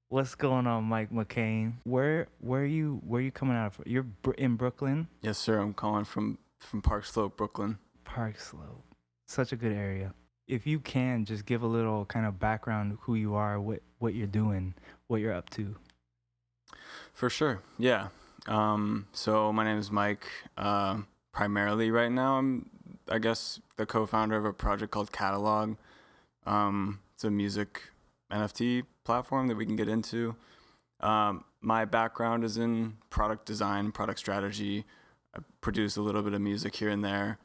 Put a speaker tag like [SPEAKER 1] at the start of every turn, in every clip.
[SPEAKER 1] What's going on, Mike McCain? Where you coming out of? You're in Brooklyn,
[SPEAKER 2] Yes, sir. I'm calling from Park Slope, Brooklyn.
[SPEAKER 1] Park Slope. Such a good area. If you can, just give a little kind of background who you are, what you're doing, what you're up to.
[SPEAKER 2] For sure. Yeah. So my name is Mike. Primarily right now, I guess, the co-founder of a project called Catalog. It's a music NFT platform that we can get into. My background is in product design, product strategy. I produce a little bit of music here and there,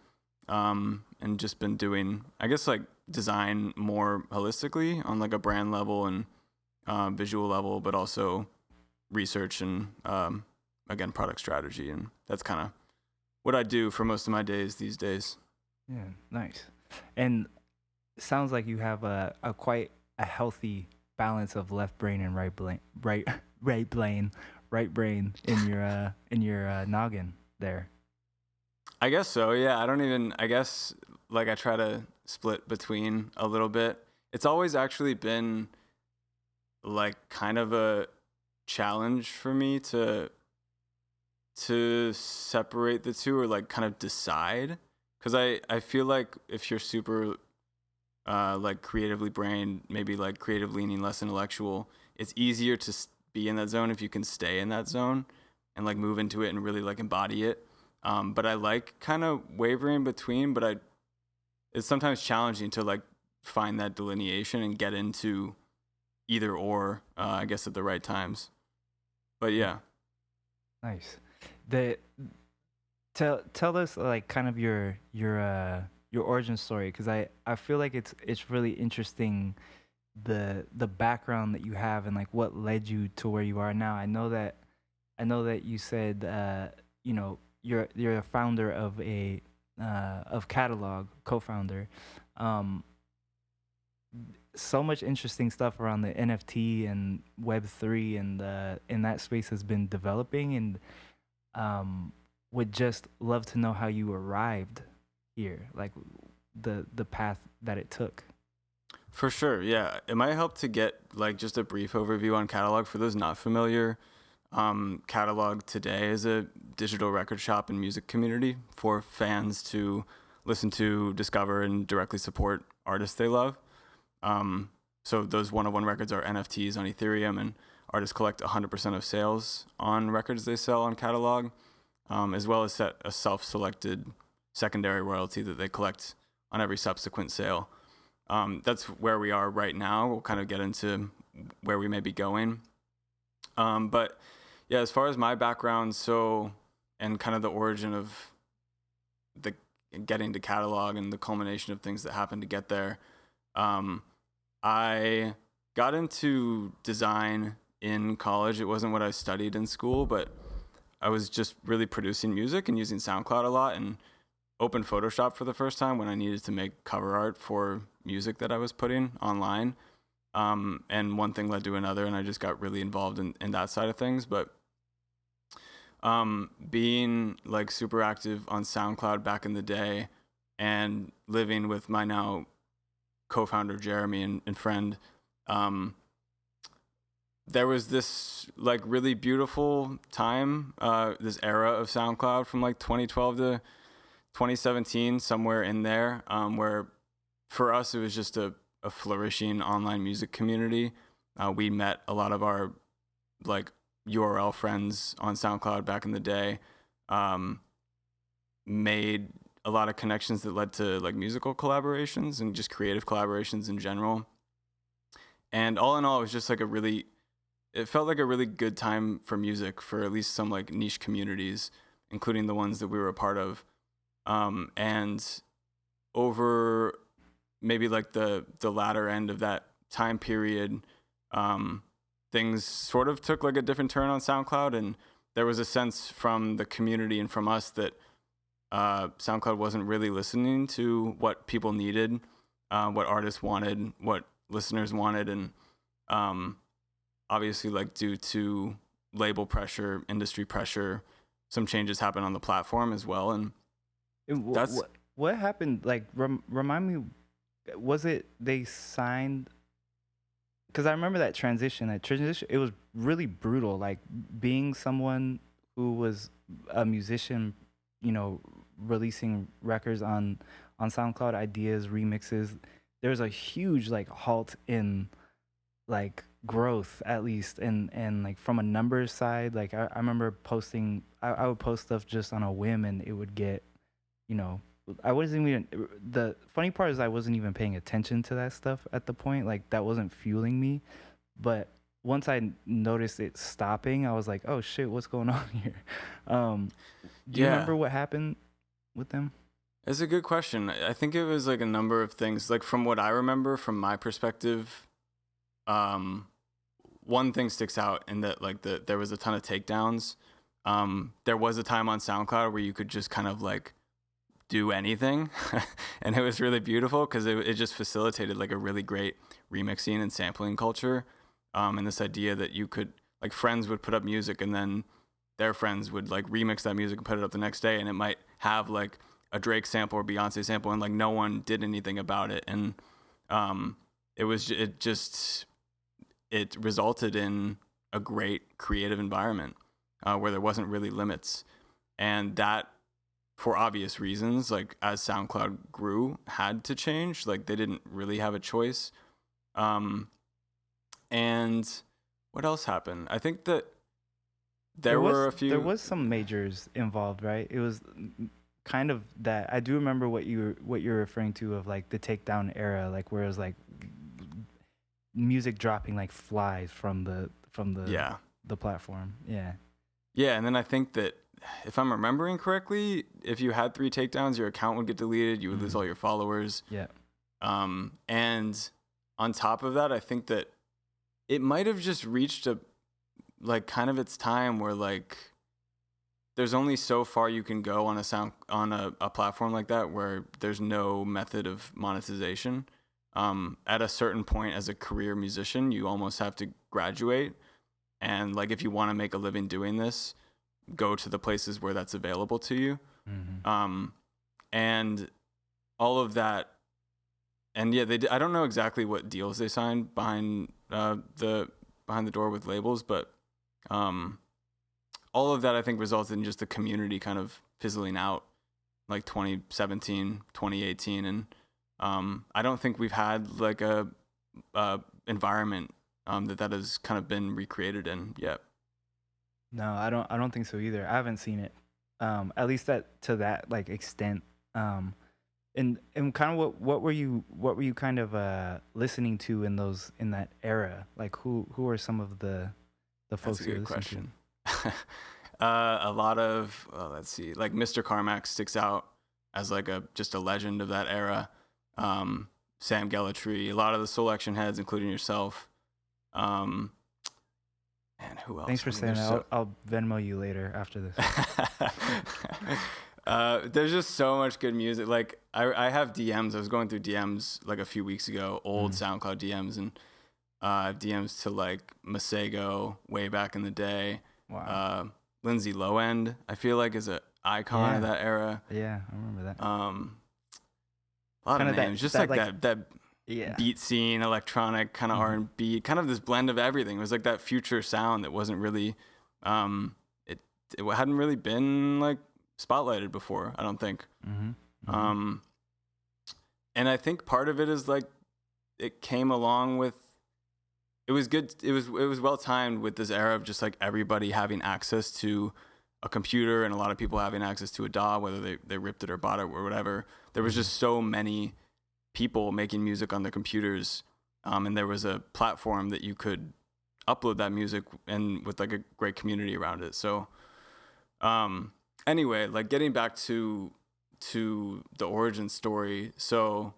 [SPEAKER 2] and just been doing, I guess, like design more holistically on like a brand level and visual level, but also research and again product strategy, and that's kind of what I do for most of my days these days.
[SPEAKER 1] Yeah, nice. And sounds like you have a quite a healthy balance of left brain and right brain in your noggin there.
[SPEAKER 2] I guess so. Yeah, I don't even. I guess like I try to split between a little bit. It's always actually been like kind of a challenge for me to separate the two or like kind of decide because I feel like if you're super like creatively brained, maybe like creative leaning, less intellectual, it's easier to be in that zone if you can stay in that zone and like move into it and really like embody it. But I like kind of wavering between, but it's sometimes challenging to like find that delineation and get into either or, I guess at the right times. But
[SPEAKER 1] Yeah,
[SPEAKER 2] yeah,
[SPEAKER 1] nice. The tell us like kind of your origin story because I feel like it's really interesting the background that you have and like what led you to where you are now. I know that you said you're a founder of Catalog, co-founder. Um, so much interesting stuff around the NFT and Web3 and in that space has been developing and um, would just love to know how you arrived here, like the path that it took.
[SPEAKER 2] for sure. Yeah, it might help to get like just a brief overview on Catalog for those not familiar. Catalog today is a digital record shop and music community for fans to listen to, discover, and directly support artists they love. So those one-of-one records are NFTs on Ethereum, and artists collect 100% of sales on records they sell on Catalog, as well as set a self-selected secondary royalty that they collect on every subsequent sale. That's where we are right now. We'll kind of get into where we may be going. But yeah, as far as my background, so and kind of the origin of the getting to Catalog and the culmination of things that happened to get there. Um, I got into design in college. It wasn't what I studied in school, but I was just really producing music and using SoundCloud a lot and opened Photoshop for the first time when I needed to make cover art for music that I was putting online. And one thing led to another, and I just got really involved in that side of things. But being like super active on SoundCloud back in the day and living with my now co-founder Jeremy and friend, um, there was this like really beautiful time, this era of SoundCloud from like 2012 to 2017, somewhere in there, where for us it was just a flourishing online music community. We met a lot of our like URL friends on SoundCloud back in the day, um, made a lot of connections that led to like musical collaborations and just creative collaborations in general. And all in all, it was just like it felt like a really good time for music for at least some like niche communities, including the ones that we were a part of. And over maybe like the latter end of that time period, um, things sort of took like a different turn on SoundCloud, and there was a sense from the community and from us that SoundCloud wasn't really listening to what people needed, what artists wanted, what listeners wanted, and um, obviously, like due to label pressure, industry pressure, some changes happened on the platform as well, and that's
[SPEAKER 1] What happened? Like remind me, was it they signed because I remember that transition. That transition, it was really brutal. Like being someone who was a musician, you know, releasing records on SoundCloud, ideas, remixes. There was a huge like halt in like growth, at least, and like from a numbers side. Like I remember posting. I would post stuff just on a whim, and it would get, you know, I wasn't even, the funny part is I wasn't even paying attention to that stuff at the point. Like that wasn't fueling me. But once I noticed it stopping, I was like, oh shit, what's going on here? Um, do you
[SPEAKER 2] Yeah,
[SPEAKER 1] remember what happened with them?
[SPEAKER 2] it's a good question. I think it was like a number of things. Like from what I remember, from my perspective, um, one thing sticks out in that like there was a ton of takedowns. There was a time on SoundCloud where you could just kind of like do anything, and it was really beautiful because it just facilitated like a really great remixing and sampling culture. And this idea that you could, like, friends would put up music and then their friends would like remix that music and put it up the next day, and it might have like a Drake sample or Beyonce sample, and like no one did anything about it. And it was it resulted in a great creative environment where there wasn't really limits. And that, for obvious reasons, like as SoundCloud grew, had to change. Like they didn't really have a choice. And what else happened? I think that there were a
[SPEAKER 1] There
[SPEAKER 2] few.
[SPEAKER 1] was some majors involved, right? It was kind of that. I do remember what you're referring to of like the takedown era, like where it was like music dropping like flies from
[SPEAKER 2] Yeah.
[SPEAKER 1] the platform. Yeah.
[SPEAKER 2] Yeah. And then I think that if I'm remembering correctly, if you had 3 takedowns, your account would get deleted. You would lose
[SPEAKER 1] Mm.
[SPEAKER 2] all your followers.
[SPEAKER 1] Yeah.
[SPEAKER 2] And on top of that, I think that it might have just reached a, like, kind of its time where like there's only so far you can go on a platform like that where there's no method of monetization. At a certain point as a career musician, you almost have to graduate, and like if you want to make a living doing this, go to the places where that's available to you.
[SPEAKER 1] Mm-hmm.
[SPEAKER 2] And all of that. And yeah, I don't know exactly what deals they signed behind the door with labels, but um, all of that I think resulted in just the community kind of fizzling out, like 2017, 2018, and I don't think we've had like a environment that has kind of been recreated in yet.
[SPEAKER 1] No, I don't think so either. I haven't seen it. At least that to that like extent. And kind of what were you kind of listening to in that era? Like who are some of the
[SPEAKER 2] That's a
[SPEAKER 1] folks you were
[SPEAKER 2] good
[SPEAKER 1] listening to?
[SPEAKER 2] question. A lot of, well, let's see, like Mr. Carmack sticks out as like a just a legend of that era. Sam Gellatree, a lot of the selection heads, including yourself. Um, and who
[SPEAKER 1] Thanks
[SPEAKER 2] else?
[SPEAKER 1] for
[SPEAKER 2] I mean,
[SPEAKER 1] saying
[SPEAKER 2] there's
[SPEAKER 1] that.
[SPEAKER 2] so.
[SPEAKER 1] I'll Venmo you later after this.
[SPEAKER 2] There's just so much good music. Like I have DMs. I was going through DMs like a few weeks ago, old
[SPEAKER 1] Mm.
[SPEAKER 2] SoundCloud DMs, and DMs to like Masego way back in the day.
[SPEAKER 1] Wow.
[SPEAKER 2] Uh, Lindsay Lohan, I feel like, is a icon of
[SPEAKER 1] Yeah.
[SPEAKER 2] that era.
[SPEAKER 1] Yeah, I remember that.
[SPEAKER 2] A lot of
[SPEAKER 1] Kind of
[SPEAKER 2] names, just
[SPEAKER 1] that
[SPEAKER 2] like
[SPEAKER 1] like
[SPEAKER 2] that
[SPEAKER 1] yeah.
[SPEAKER 2] beat scene, electronic kind of
[SPEAKER 1] Mhm.
[SPEAKER 2] R&B, kind of this blend of everything. It was like that future sound that wasn't really, um, it it hadn't really been like spotlighted before, I don't think.
[SPEAKER 1] Mhm. Mhm.
[SPEAKER 2] Um, and I think part of it is like it came along with, it was good. It was well timed with this era of just like everybody having access to a computer and a lot of people having access to a DAW, whether they ripped it or bought it or whatever. There was
[SPEAKER 1] Mhm.
[SPEAKER 2] just so many people making music on their computers, and there was a platform that you could upload that music and with like a great community around it. So anyway, like getting back to the origin story. So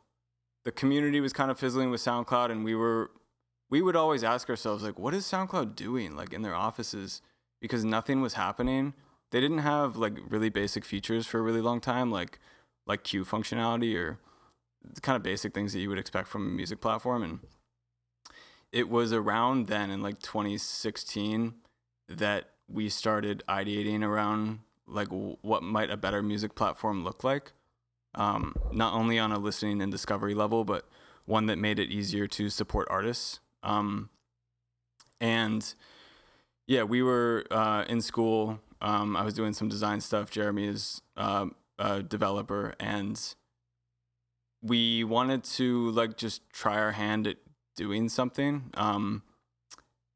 [SPEAKER 2] the community was kind of fizzling with SoundCloud, and we would always ask ourselves, like, what is SoundCloud doing, like, in their offices? Because nothing was happening. They didn't have like really basic features for a really long time, like queue functionality or the kind of basic things that you would expect from a music platform. And it was around then in like 2016 that we started ideating around like what might a better music platform look like, not only on a listening and discovery level, but one that made it easier to support artists And yeah, we were in school. I was doing some design stuff. Jeremy is a developer, and we wanted to like just try our hand at doing something.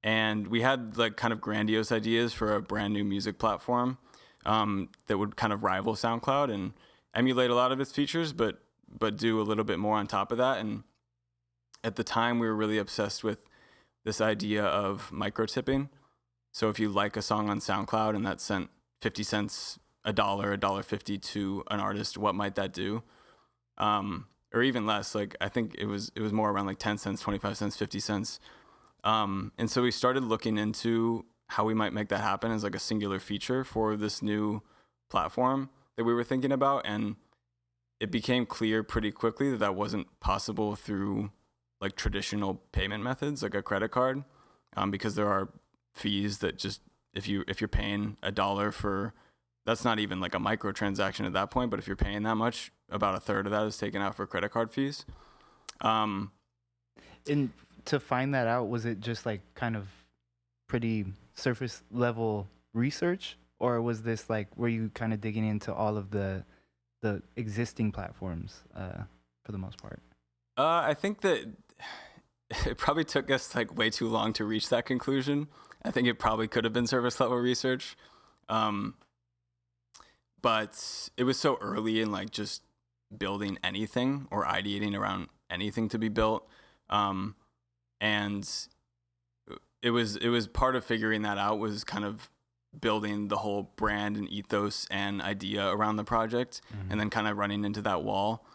[SPEAKER 2] And we had like kind of grandiose ideas for a brand new music platform that would kind of rival SoundCloud and emulate a lot of its features, but do a little bit more on top of that. And at the time, we were really obsessed with this idea of micro tipping. So if you like a song on SoundCloud and that sent 50 cents, $1.50 to an artist, what might that do? Or even less. Like I think it was more around like 10 cents, 25 cents, 50 cents. And so we started looking into how we might make that happen as like a singular feature for this new platform that we were thinking about. And it became clear pretty quickly that wasn't possible through like traditional payment methods, like a credit card, because there are fees that just if you're paying $1 for, that's not even like a microtransaction at that point, but if you're paying that much, about a third of that is taken out for credit card fees.
[SPEAKER 1] And to find that out, was it just like kind of pretty surface level research, or was this like, were you kind of digging into all of the existing platforms for the most part?
[SPEAKER 2] I think that it probably took us like way too long to reach that conclusion. I think it probably could have been service level research. But it was so early in like just building anything or ideating around anything to be built. And it was part of figuring that out was kind of building the whole brand and ethos and idea around the project, and then kind of running into that wall.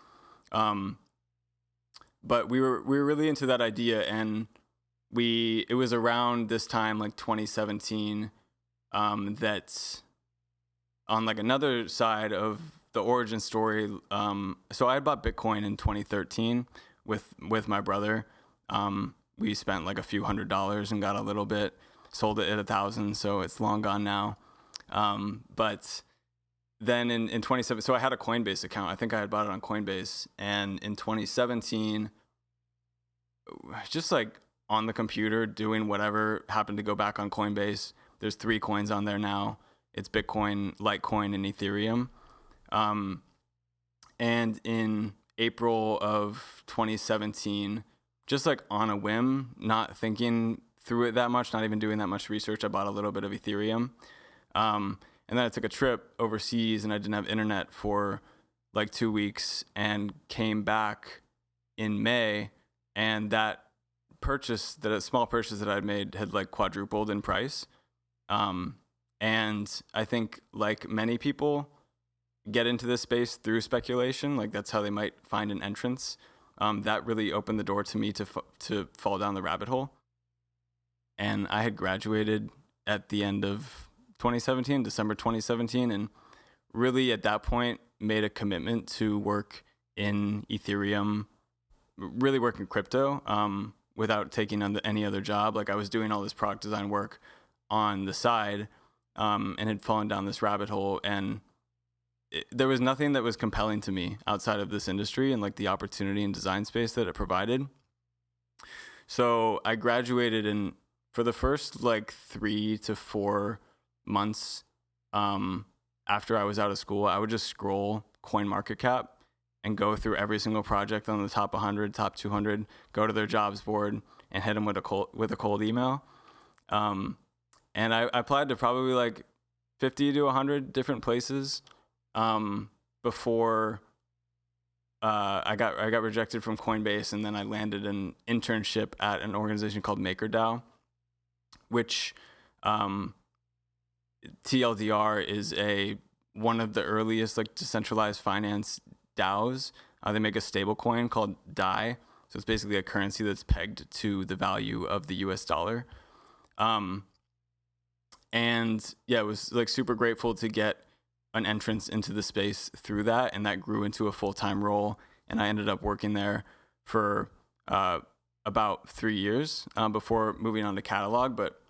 [SPEAKER 2] But we were really into that idea, and it was around this time, like 2017, that on like another side of the origin story. So I had bought Bitcoin in 2013 with my brother. We spent like a few $100s and got a little bit, sold it at $1,000. So it's long gone now. But then in 2017, so I had a Coinbase account. I think I had bought it on Coinbase. And in 2017, just like on the computer doing whatever, happened to go back on Coinbase. There's 3 coins on there now. It's Bitcoin, Litecoin, and Ethereum. And in April of 2017, just like on a whim, not thinking through it that much, not even doing that much research, I bought a little bit of Ethereum. And then I took a trip overseas and I didn't have internet for like 2 weeks and came back in May. And that small purchase that I'd made had like quadrupled in price. And I think like many people get into this space through speculation, like that's how they might find an entrance. That really opened the door to me to fall down the rabbit hole. And I had graduated at the end of 2017, December 2017, and really at that point made a commitment to work in Ethereum, really work in crypto, without taking on any other job. Like I was doing all this product design work on the side, and had fallen down this rabbit hole, and there was nothing that was compelling to me outside of this industry and like the opportunity and design space that it provided. So I graduated, and for the first like 3 to 4 months after I was out of school, I would just scroll CoinMarketCap and go through every single project on the top 100, top 200, go to their jobs board and hit them with a cold email. And I applied to probably like 50 to 100 different places before I got rejected from Coinbase, and then I landed an internship at an organization called MakerDAO, which TLDR is one of the earliest like decentralized finance DAOs. They make a stable coin called DAI, so it's basically a currency that's pegged to the value of the US dollar. And yeah, it was like super grateful to get an entrance into the space through that, and that grew into a full-time role, and I ended up working there for about 3 years before moving on to Catalog. But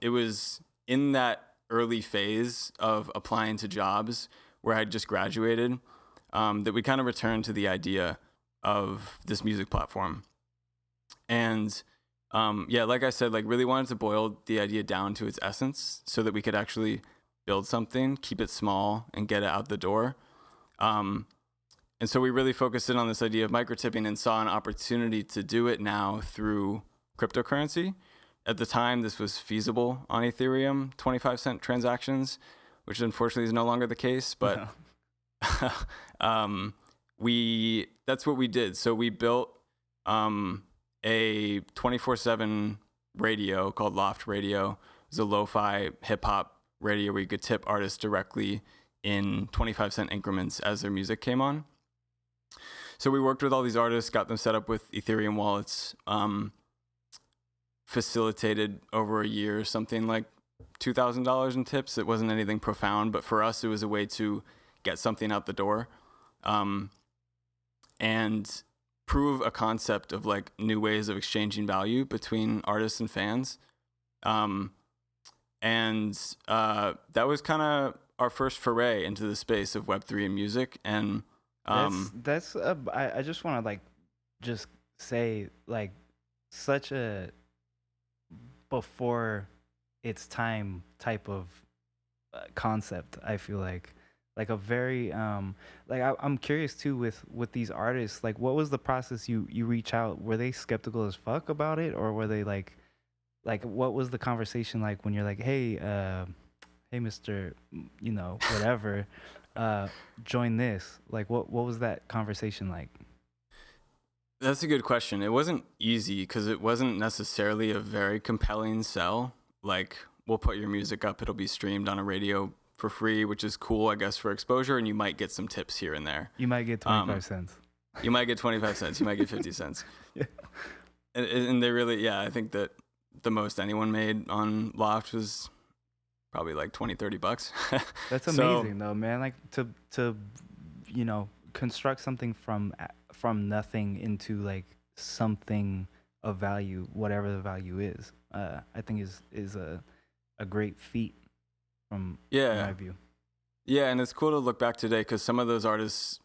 [SPEAKER 2] it was in that early phase of applying to jobs where I'd just graduated that we kind of returned to the idea of this music platform. And Yeah, like I said, like really wanted to boil the idea down to its essence so that we could actually build something, keep it small, and get it out the door. Um, and so we really focused in on this idea of microtipping and saw an opportunity to do it now through cryptocurrency. At the time, this was feasible on Ethereum, 25-cent transactions, which unfortunately is no longer the case. But
[SPEAKER 1] No.
[SPEAKER 2] um, that's what we did. So we built a 24/7 radio called Loft Radio. It was a lo-fi hip hop radio where you could tip artists directly in 25-cent increments as their music came on. So we worked with all these artists, got them set up with Ethereum wallets, facilitated over a year something like $2,000 in tips. It wasn't anything profound, but for us, it was a way to get something out the door, and prove a concept of like new ways of exchanging value between artists and fans. That was kind of our first foray into the space of Web3 and music. And
[SPEAKER 1] I just want to like just say like such a before its time type of concept. I feel like a very I'm curious too with these artists. Like, what was the process you reach out? Were they skeptical as fuck about it, or were they like what was the conversation like when you're like, hey Mr. Whatever, join this? Like, what was that conversation like?
[SPEAKER 2] That's a good question. It wasn't easy because it wasn't necessarily a very compelling sell. Like, we'll put your music up, it'll be streamed on a radio for free, which is cool, I guess, for exposure, and you might get some tips here and there.
[SPEAKER 1] You might get 25 cents.
[SPEAKER 2] You might get 25 cents. You might get 50 cents.
[SPEAKER 1] Yeah.
[SPEAKER 2] And they really, yeah, I think that the most anyone made on Loft was probably like 20, $30.
[SPEAKER 1] That's amazing though, man. Like to construct something from nothing into like something of value, whatever the value is. I think is a great feat from my view.
[SPEAKER 2] Yeah, and it's cool to look back today because some of those artists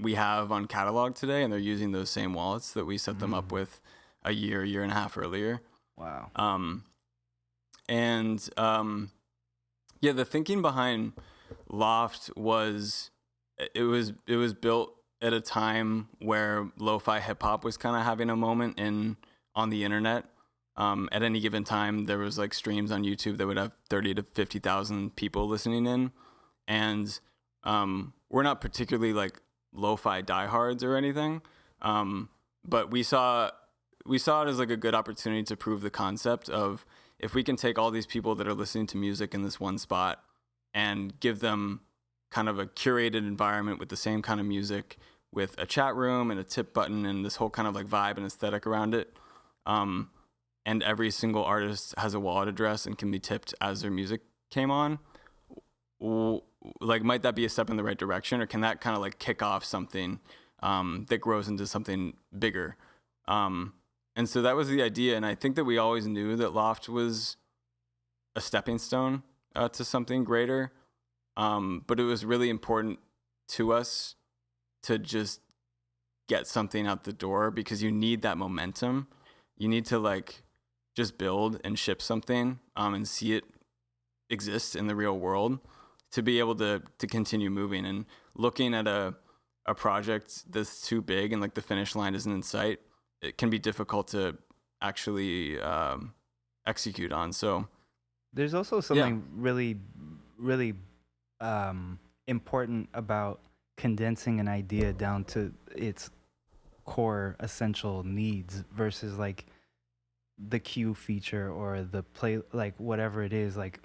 [SPEAKER 2] we have on catalog today, and they're using those same wallets that we set them up with a year and a half earlier.
[SPEAKER 1] Wow.
[SPEAKER 2] The thinking behind Loft was it was built at a time where lo-fi hip hop was kind of having a moment on the internet. At any given time, there was like streams on YouTube that would have 30 to 50,000 people listening in, and we're not particularly like lo-fi diehards or anything, but we saw it as like a good opportunity to prove the concept of if we can take all these people that are listening to music in this one spot and give them kind of a curated environment with the same kind of music, with a chat room and a tip button and this whole kind of like vibe and aesthetic around it. And every single artist has a wallet address and can be tipped as their music came on. Like, might that be a step in the right direction, or can that kind of like kick off something that grows into something bigger? And so that was the idea. And I think that we always knew that Loft was a stepping stone to something greater. But it was really important to us to just get something out the door, because you need that momentum. You need to like just build and ship something and see it exist in the real world to be able to continue moving. And looking at a project that's too big and like the finish line isn't in sight, it can be difficult to actually execute on. So
[SPEAKER 1] there's also something really, really important about condensing an idea down to its core essential needs versus like the queue feature or the play, like whatever it is. Like,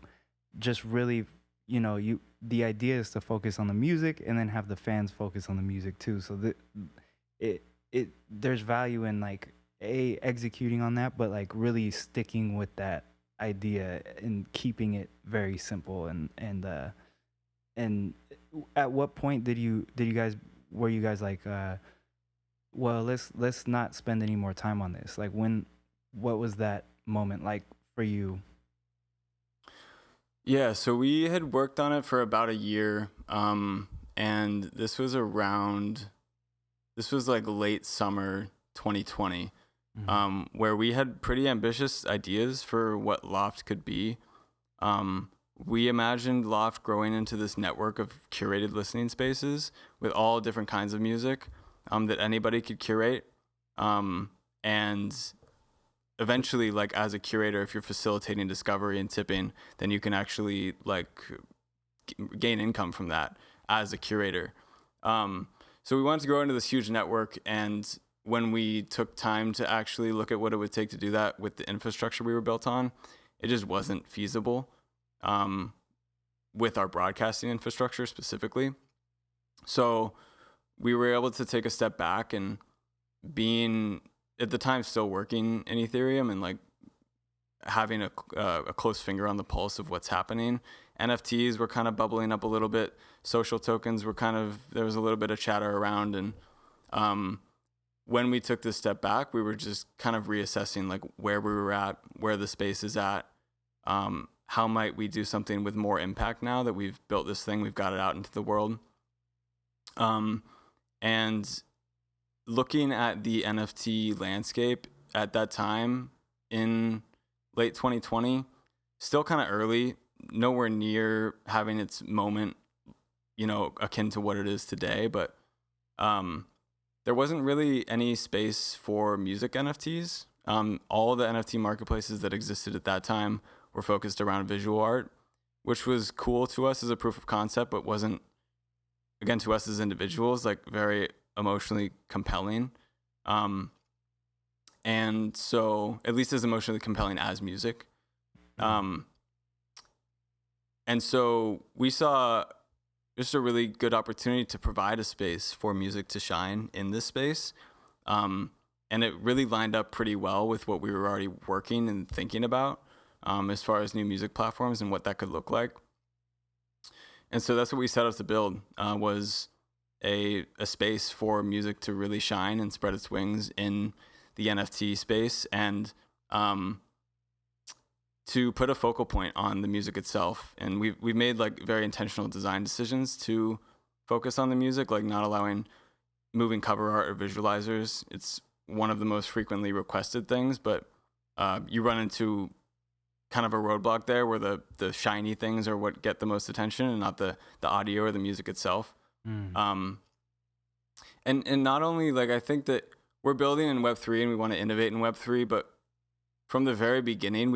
[SPEAKER 1] just really, the idea is to focus on the music and then have the fans focus on the music too. So there's value in like executing on that, but like really sticking with that idea and keeping it very simple. And at what point were you guys like, well, let's not spend any more time on this? Like, what was that moment like for you?
[SPEAKER 2] Yeah, so we had worked on it for about a year, and this was like late summer 2020.
[SPEAKER 1] Mm-hmm.
[SPEAKER 2] where we had pretty ambitious ideas for what Loft could be. We imagined Loft growing into this network of curated listening spaces with all different kinds of music that anybody could curate. And eventually, like as a curator, if you're facilitating discovery and tipping, then you can actually like gain income from that as a curator. So we wanted to grow into this huge network, and when we took time to actually look at what it would take to do that with the infrastructure we were built on, it just wasn't feasible with our broadcasting infrastructure specifically. So we were able to take a step back, and being at the time still working in Ethereum and like having a close finger on the pulse of what's happening. NFTs were kind of bubbling up a little bit. Social tokens were there was a little bit of chatter around. And when we took this step back, we were just kind of reassessing like where we were at, where the space is at. How might we do something with more impact now that we've built this thing, we've got it out into the world. And looking at the NFT landscape at that time in late 2020, still kind of early, nowhere near having its moment, akin to what it is today. But there wasn't really any space for music NFTs. All the NFT marketplaces that existed at that time were focused around visual art, which was cool to us as a proof of concept, but wasn't, again, to us as individuals, like very emotionally compelling. And so, at least as emotionally compelling as music. And so we saw just a really good opportunity to provide a space for music to shine in this space. And it really lined up pretty well with what we were already working and thinking about as far as new music platforms and what that could look like. And so that's what we set out to build, was a space for music to really shine and spread its wings in the NFT space, and to put a focal point on the music itself. And we've made like very intentional design decisions to focus on the music, like not allowing moving cover art or visualizers. It's one of the most frequently requested things, but you run into kind of a roadblock there where the shiny things are what get the most attention and not the audio or the music itself. And not only, like, I think that we're building in Web3 and we want to innovate in Web3, but from the very beginning,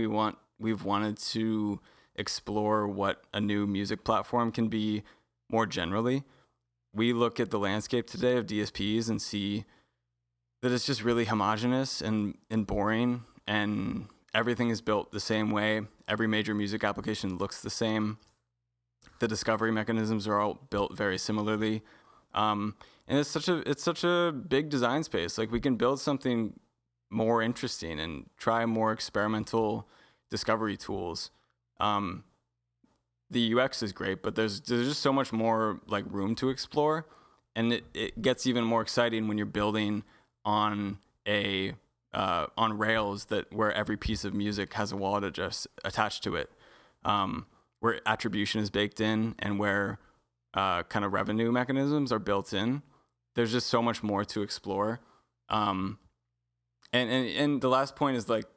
[SPEAKER 2] we've wanted to explore what a new music platform can be more generally. We look at the landscape today of DSPs and see that it's just really homogenous and boring, and everything is built the same way. Every major music application looks the same. The discovery mechanisms are all built very similarly. And it's such a big design space. Like, we can build something more interesting and try more experimental discovery tools. The UX is great, but there's just so much more like room to explore, and it gets even more exciting when you're building on on rails where every piece of music has a wallet address attached to it, where attribution is baked in, and where kind of revenue mechanisms are built in. There's just so much more to explore. And the last point is, like,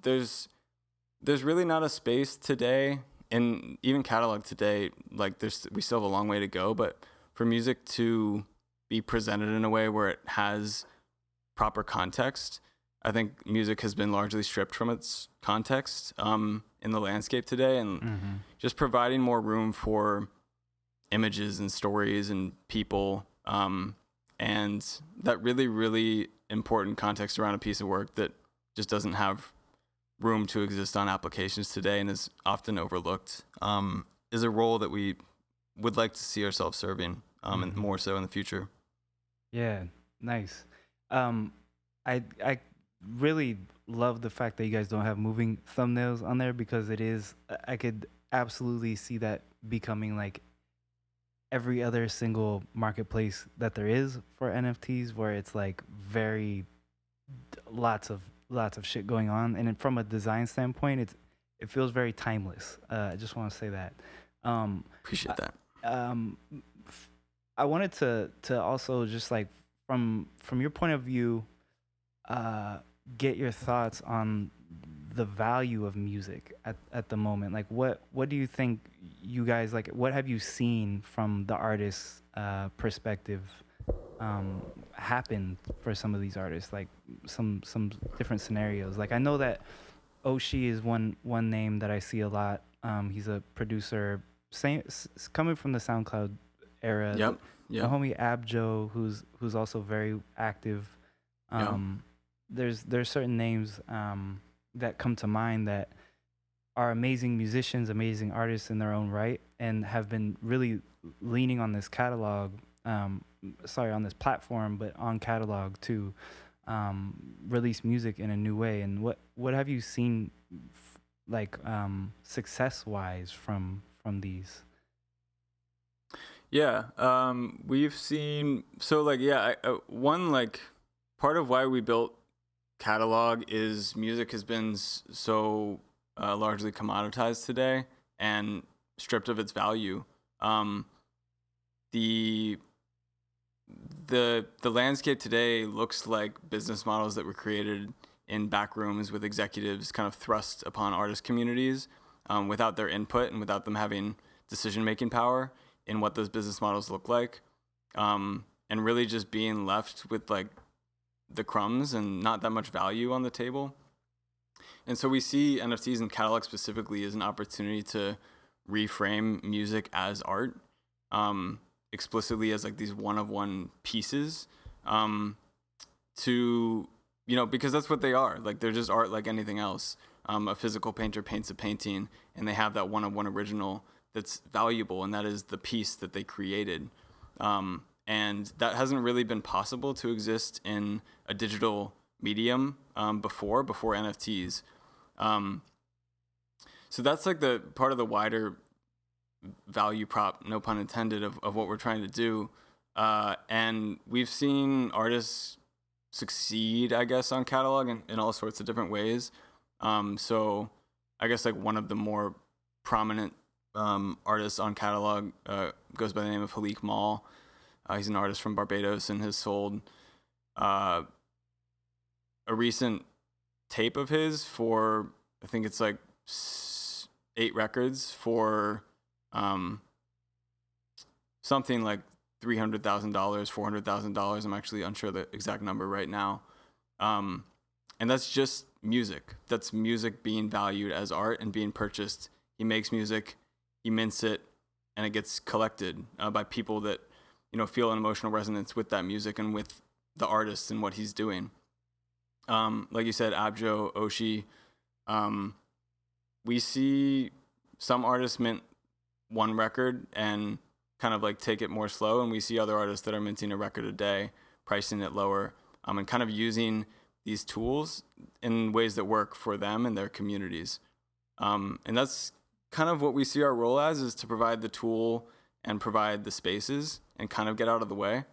[SPEAKER 2] there's really not a space today, and even catalog today, like, we still have a long way to go, but for music to be presented in a way where it has proper context, I think music has been largely stripped from its context in the landscape today, and just providing more room for images and stories and people, and that really, really important context around a piece of work that just doesn't have room to exist on applications today and is often overlooked, is a role that we would like to see ourselves serving, and more so in the future.
[SPEAKER 1] Yeah, nice. I really love the fact that you guys don't have moving thumbnails on there, because I could absolutely see that becoming like every other single marketplace that there is for NFTs, where it's like very lots of shit going on, and then from a design standpoint, it feels very timeless. I just want to say that.
[SPEAKER 2] Appreciate that.
[SPEAKER 1] I wanted to also just, like, from your point of view, uh, get your thoughts on the value of music at the moment. Like, what do you think you guys like? What have you seen from the artist's perspective happen for some of these artists? Like some different scenarios. Like I know that Oshi is one name that I see a lot. He's a producer, coming from the SoundCloud era.
[SPEAKER 2] Yep.
[SPEAKER 1] The
[SPEAKER 2] Yep.
[SPEAKER 1] homie Abjo, who's also very active.
[SPEAKER 2] Yep.
[SPEAKER 1] Um, there's certain names that come to mind that are amazing musicians, amazing artists in their own right, and have been really leaning on this catalog. Sorry, on this platform, but on catalog to release music in a new way. And what have you seen, like success wise from these?
[SPEAKER 2] Yeah. We've seen so like yeah. One like part of why we built catalog is music has been so largely commoditized today and stripped of its value. Um, the the landscape today looks like business models that were created in back rooms with executives kind of thrust upon artist communities without their input and without them having decision making power in what those business models look like, and really just being left with like the crumbs and not that much value on the table. And so we see NFTs and catalog specifically as an opportunity to reframe music as art, explicitly as like these one of one pieces, to, because that's what they are. Like they're just art like anything else. A physical painter paints a painting and they have that one of one original that's valuable, and that is the piece that they created. And that hasn't really been possible to exist in a digital medium before NFTs. So that's like the part of the wider value prop, no pun intended, of what we're trying to do. And we've seen artists succeed, I guess, on catalog in all sorts of different ways. So I guess like one of the more prominent artists on catalog goes by the name of Halik Mall. He's an artist from Barbados and has sold a recent tape of his for, I think it's like 8 records for something like $300,000, $400,000. I'm actually unsure the exact number right now. And that's just music. That's music being valued as art and being purchased. He makes music, he mints it, and it gets collected by people that feel an emotional resonance with that music and with the artist and what he's doing. Like you said, Abjo, Oshi. We see some artists mint one record and kind of like take it more slow, and we see other artists that are minting a record a day, pricing it lower, and kind of using these tools in ways that work for them and their communities. And that's kind of what we see our role as, is to provide the tool and provide the spaces and kind of get out of the way.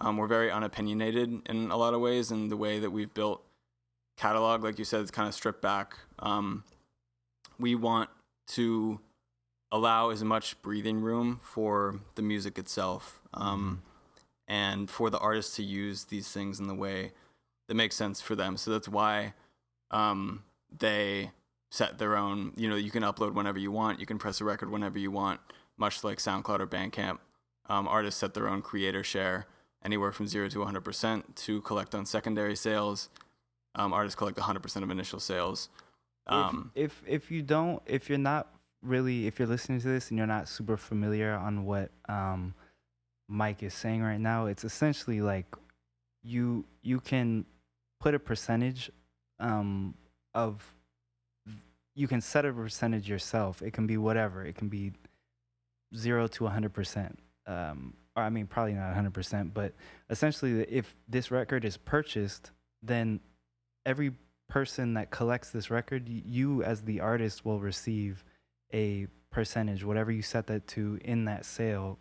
[SPEAKER 2] We're very unopinionated in a lot of ways, and the way that we've built catalog, like you said, it's kind of stripped back. We want to allow as much breathing room for the music itself, and for the artists to use these things in the way that makes sense for them. So that's why they set their own, you can upload whenever you want, you can press a record whenever you want, much like SoundCloud or Bandcamp. Artists set their own creator share, anywhere from 0 to 100% to collect on secondary sales. Artists collect 100% of initial sales.
[SPEAKER 1] If you're not really, if you're listening to this and you're not super familiar on what Mike is saying right now, it's essentially like you can put a percentage of, you can set a percentage yourself. It can be whatever. It can be 0 to 100%. Or I mean, probably not 100%, but essentially, if this record is purchased, then every person that collects this record, you as the artist will receive a percentage, whatever you set that to in that sale,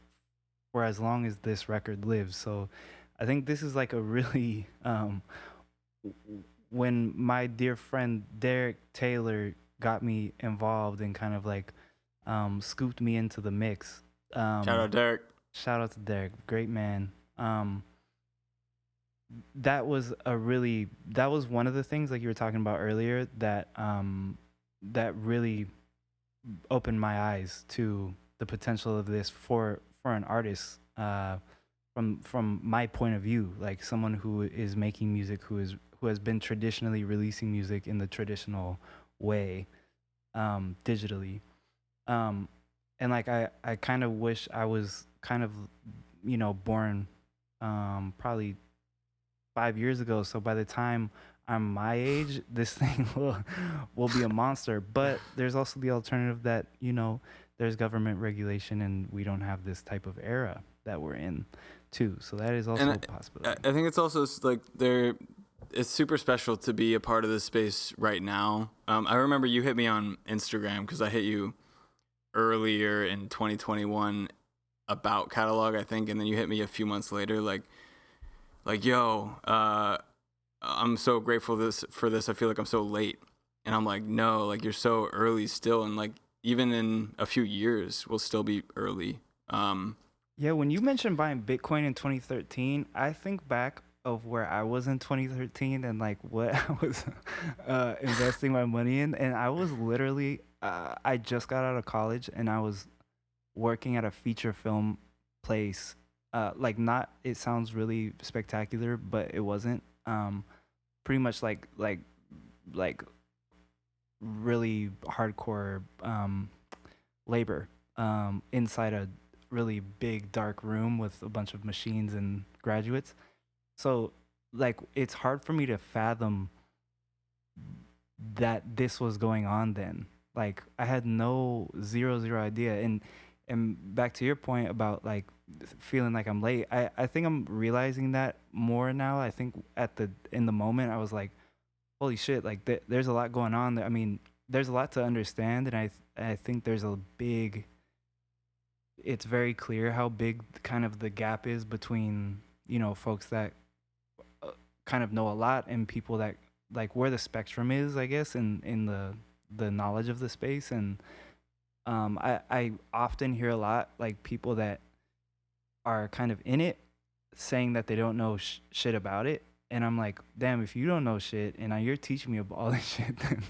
[SPEAKER 1] for as long as this record lives. So I think this is like a really, when my dear friend Derek Taylor got me involved and kind of like scooped me into the mix.
[SPEAKER 2] Shout out Derek.
[SPEAKER 1] Shout out to Derek, great man. that was one of the things like you were talking about earlier that that really opened my eyes to the potential of this for an artist, from my point of view, like someone who is making music, who has been traditionally releasing music in the traditional way, digitally. um and like I kind of wish I was kind of, born probably 5 years ago. So by the time I'm my age, this thing will be a monster. But there's also the alternative that, there's government regulation and we don't have this type of era that we're in too. So that is also
[SPEAKER 2] And
[SPEAKER 1] a possibility.
[SPEAKER 2] I think it's also like it's super special to be a part of this space right now. I remember you hit me on Instagram because I hit you earlier in 2021 about catalog, I think, and then you hit me a few months later, like yo, I'm so grateful for this. I feel like I'm so late, and I'm like, no, like you're so early still, and like even in a few years we'll still be early.
[SPEAKER 1] Yeah, when you mentioned buying Bitcoin in 2013, I think back of where I was in 2013 and like what I was investing my money in, and I was literally I just got out of college and I was working at a feature film place. Like not, it sounds really spectacular, but it wasn't. Pretty much like really hardcore labor inside a really big dark room with a bunch of machines and graduates. So like it's hard for me to fathom that this was going on then. Like I had no zero idea. And back to your point about like feeling like I'm late. I think I'm realizing that more now. I think at the in the moment I was like, holy shit, like there's a lot going on there. I mean, there's a lot to understand, and I think there's a big, it's very clear how big kind of the gap is between, folks that kind of know a lot and people that like where the spectrum is, I guess, in the knowledge of the space. And I often hear a lot like people that are kind of in it saying that they don't know shit about it. And I'm like, damn, if you don't know shit and now you're teaching me about all this shit, then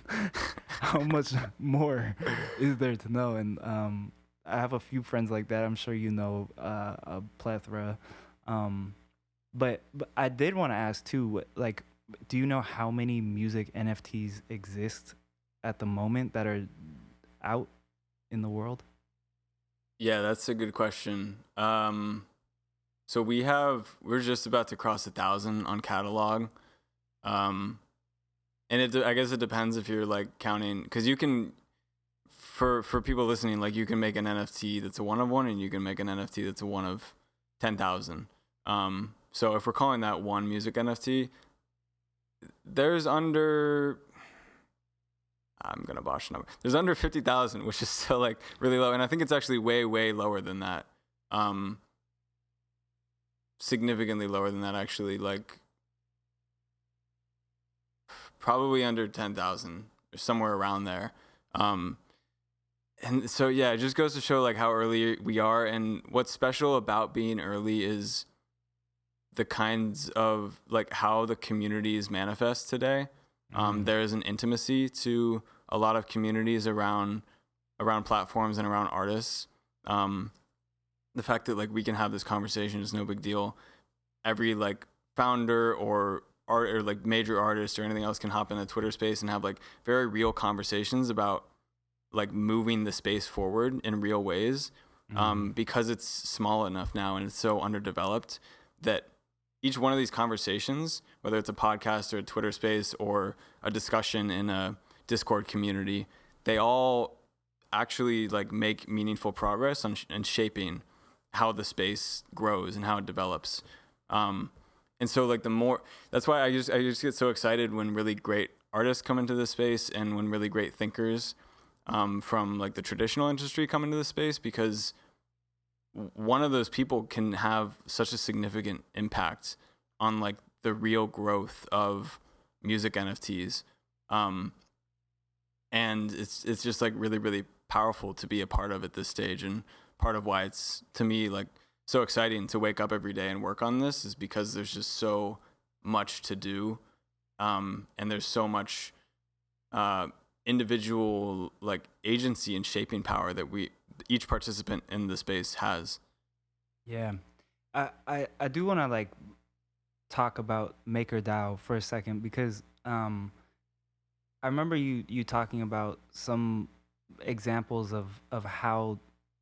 [SPEAKER 1] how much more is there to know? And I have a few friends like that. I'm sure you know a plethora. Um, but I did want to ask too, like, do you know how many music NFTs exist at the moment that are out in the world?
[SPEAKER 2] Yeah, that's a good question. So we're just about to cross 1,000 on catalog. Um, and I guess it depends if you're like counting, because you can, for people listening, like you can make an NFT that's a one of one, and you can make an NFT that's a one of 10,000. So if we're calling that one music NFT, there's under, I'm gonna botch the number. There's under 50,000, which is still like really low, and I think it's actually way lower than that. Significantly lower than that, actually. Like probably under 10,000 or somewhere around there. And so yeah, it just goes to show like how early we are, and what's special about being early is the kinds of like how the communities manifest today. There is an intimacy to a lot of communities around platforms and around artists. The fact that like we can have this conversation is no big deal. Every like founder or art or like major artist or anything else can hop in a Twitter space and have like very real conversations about like moving the space forward in real ways. Because it's small enough now and it's so underdeveloped that each one of these conversations, whether it's a podcast or a Twitter space or a discussion in a Discord community, they all actually like make meaningful progress on and shaping how the space grows and how it develops. And so like the more, that's why I just get so excited when really great artists come into this space and when really great thinkers from like the traditional industry come into the space, because one of those people can have such a significant impact on like the real growth of music NFTs. And it's just like really powerful to be a part of at this stage, and part of why it's to me like so exciting to wake up every day and work on this is because there's just so much to do, and there's so much individual like agency and shaping power that each participant in the space has.
[SPEAKER 1] Yeah. I do want to like talk about MakerDAO for a second because I remember you talking about some examples of how,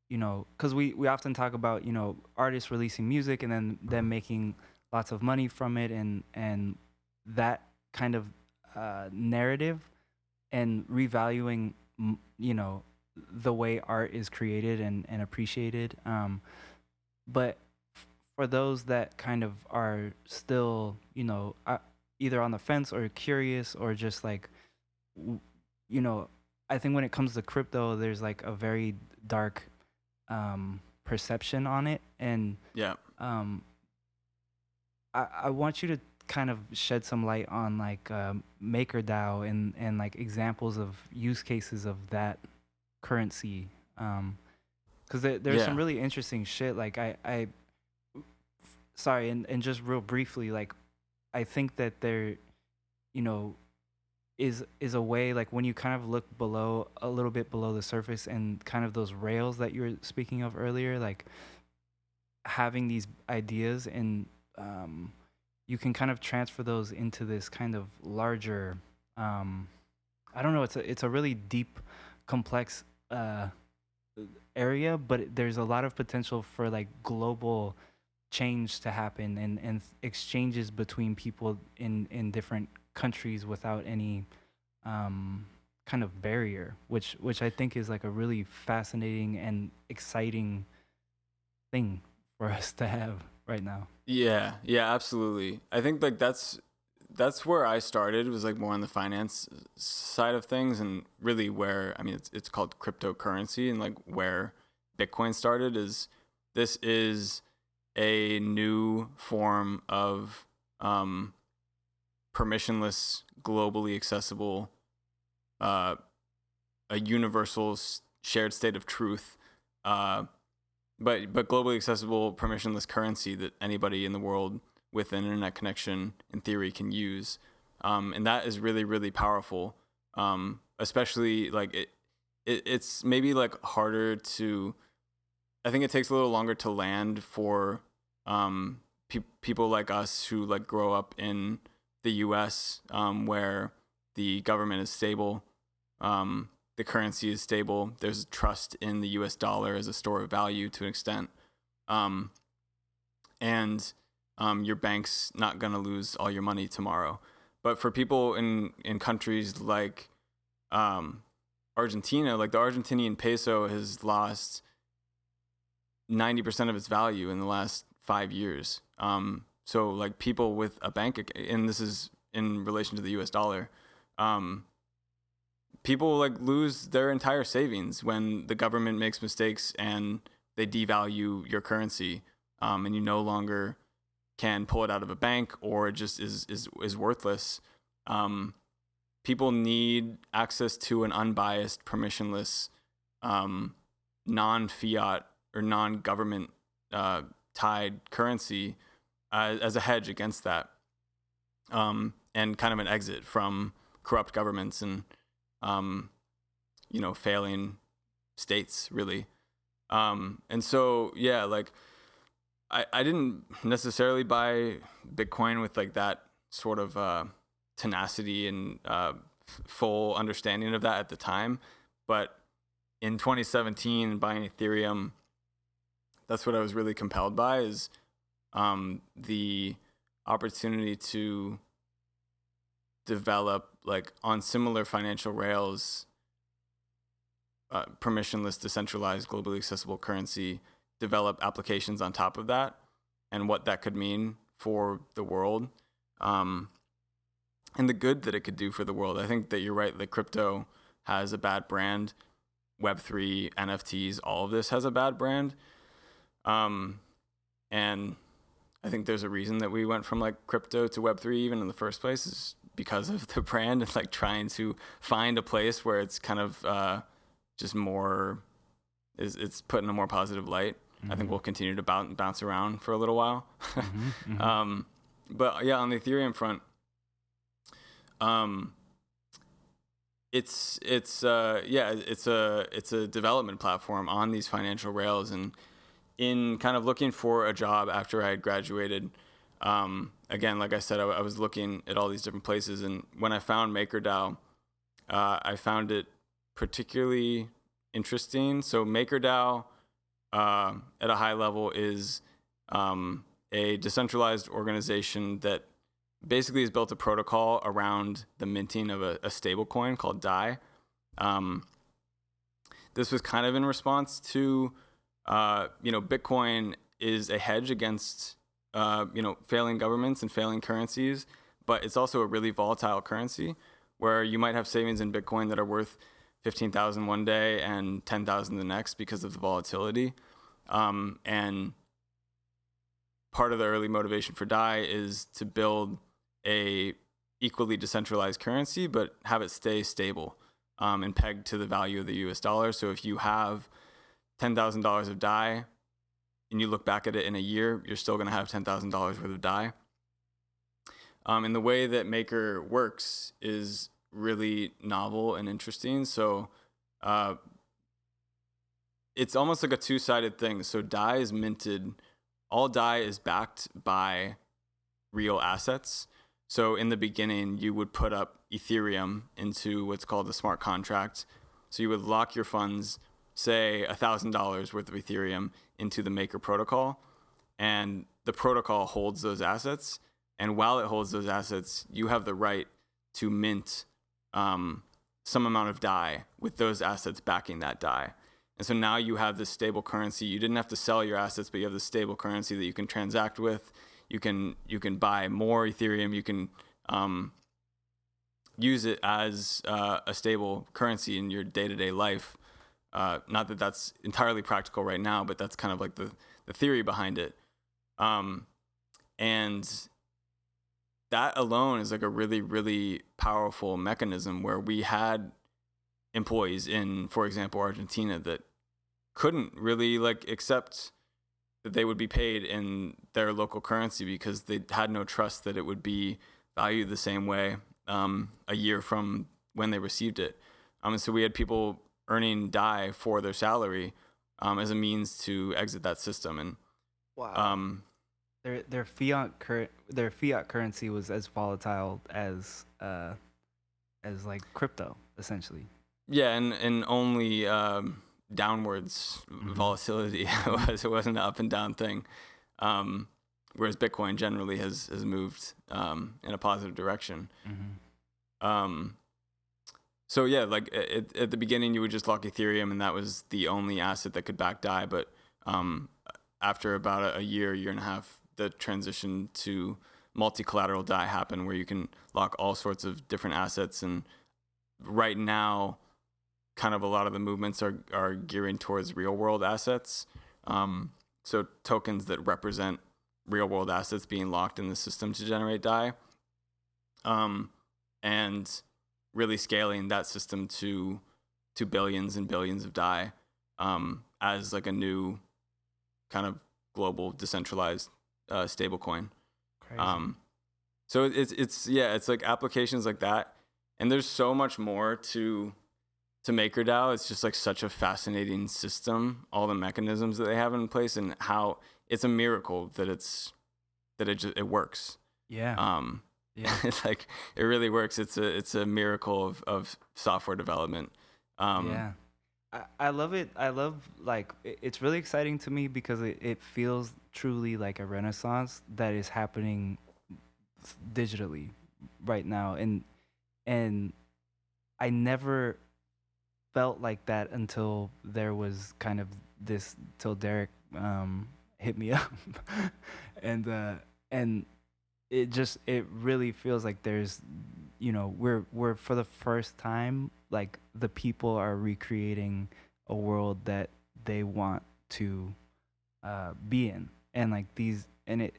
[SPEAKER 1] you know, because we often talk about, you know, artists releasing music and then them making lots of money from it, and that kind of narrative and revaluing, you know, the way art is created and appreciated. But for those that kind of are still, you know, either on the fence or curious or just like, you know, I think when it comes to crypto, there's like a very dark perception on it, and
[SPEAKER 2] Yeah.
[SPEAKER 1] um, I want you to kind of shed some light on like MakerDAO and like examples of use cases of that currency, because there's some
[SPEAKER 2] Yeah.
[SPEAKER 1] really interesting shit. Like I sorry, and just real briefly, like I think that there, you know, is a way like when you kind of look below a little bit below the surface and kind of those rails that you were speaking of earlier, like having these ideas and you can kind of transfer those into this kind of larger I don't know, it's a really deep complex area, but there's a lot of potential for like global change to happen and exchanges between people in different countries without any kind of barrier, which I think is like a really fascinating and exciting thing for us to have right now.
[SPEAKER 2] Yeah, yeah, absolutely. I think like that's where I started, was like more on the finance side of things, and really where, I mean, it's called cryptocurrency, and like where Bitcoin started is, this is a new form of permissionless, globally accessible, a universal shared state of truth, but globally accessible permissionless currency that anybody in the world with an internet connection in theory can use, and that is really, really powerful, especially like it's maybe like harder to, I think it takes a little longer to land for people like us who like grow up in the US, where the government is stable, the currency is stable, there's trust in the US dollar as a store of value to an extent, and your bank's not going to lose all your money tomorrow. But for people in countries like Argentina, like the Argentinian peso has lost 90% of its value in the last 5 years. So like people with a bank, and this is in relation to the US dollar, people like lose their entire savings when the government makes mistakes and they devalue your currency, and you no longer can pull it out of a bank, or it just is worthless. People need access to an unbiased, permissionless, non-fiat or non-government tied currency as a hedge against that, and kind of an exit from corrupt governments and failing states, really. And so yeah, like I didn't necessarily buy Bitcoin with like that sort of tenacity and full understanding of that at the time, but in 2017 buying Ethereum, that's what I was really compelled by, is the opportunity to develop like on similar financial rails, permissionless, decentralized, globally accessible currency, develop applications on top of that, and what that could mean for the world, and the good that it could do for the world. I think that you're right, that crypto has a bad brand. Web3, NFTs, all of this has a bad brand. And I think there's a reason that we went from like crypto to Web3 even in the first place, is because of the brand and like trying to find a place where it's kind of just more, it's put in a more positive light. Mm-hmm. I think we'll continue to bounce around for a little while. Mm-hmm, mm-hmm. But yeah, on the Ethereum front, um, it's a development platform on these financial rails. And in kind of looking for a job after I had graduated, again, like I said, I was looking at all these different places, and when I found MakerDAO, I found it particularly interesting. So MakerDAO, at a high level, is a decentralized organization that basically has built a protocol around the minting of a stable coin called DAI. Um, this was kind of in response to, Bitcoin is a hedge against, failing governments and failing currencies, but it's also a really volatile currency where you might have savings in Bitcoin that are worth 15,000 one day and 10,000 the next because of the volatility. And part of the early motivation for DAI is to build a equally decentralized currency, but have it stay stable, and pegged to the value of the US dollar. So if you have $10,000 of DAI and you look back at it in a year, you're still going to have $10,000 worth of DAI. And the way that Maker works is really novel and interesting. So it's almost like a two-sided thing. So DAI is minted, all DAI is backed by real assets. So in the beginning, you would put up Ethereum into what's called a smart contract. So you would lock your funds, say $1,000 worth of Ethereum, into the Maker protocol, and the protocol holds those assets. And while it holds those assets, you have the right to mint some amount of DAI with those assets backing that DAI. And so now you have this stable currency. You didn't have to sell your assets, but you have this stable currency that you can transact with. You can buy more Ethereum. You can use it as a stable currency in your day-to-day life. Not that that's entirely practical right now, but that's kind of like the theory behind it. And that alone is like a really, really powerful mechanism where we had employees in, for example, Argentina that couldn't really like accept that they would be paid in their local currency because they had no trust that it would be valued the same way a year from when they received it. And so we had people earning DAI for their salary as a means to exit that system. And
[SPEAKER 1] Wow. Their fiat currency was as volatile as like crypto, essentially.
[SPEAKER 2] yeah, and only downwards
[SPEAKER 1] Mm-hmm.
[SPEAKER 2] volatility. It wasn't an up and down thing. Whereas Bitcoin generally has moved in a positive direction.
[SPEAKER 1] Mm-hmm.
[SPEAKER 2] So yeah, like at the beginning you would just lock Ethereum, and that was the only asset that could back DAI. But after about a year and a half, the transition to multi-collateral DAI happened, where you can lock all sorts of different assets. And right now, kind of a lot of the movements are gearing towards real world assets. So tokens that represent real world assets being locked in the system to generate DAI. And really scaling that system to billions and billions of DAI as like a new kind of global decentralized stablecoin.
[SPEAKER 1] Crazy.
[SPEAKER 2] So it's like applications like that, and there's so much more to MakerDAO. It's just like such a fascinating system, all the mechanisms that they have in place, and how it's a miracle that it works.
[SPEAKER 1] Yeah. Yeah.
[SPEAKER 2] It's like it really works. It's a miracle of software development.
[SPEAKER 1] Yeah. I love it. I love like it's really exciting to me because it feels truly like a renaissance that is happening digitally right now, and I never felt like that until there was kind of this till Derek hit me up and it really feels like there's we're for the first time, like, the people are recreating a world that they want to be in, and like these and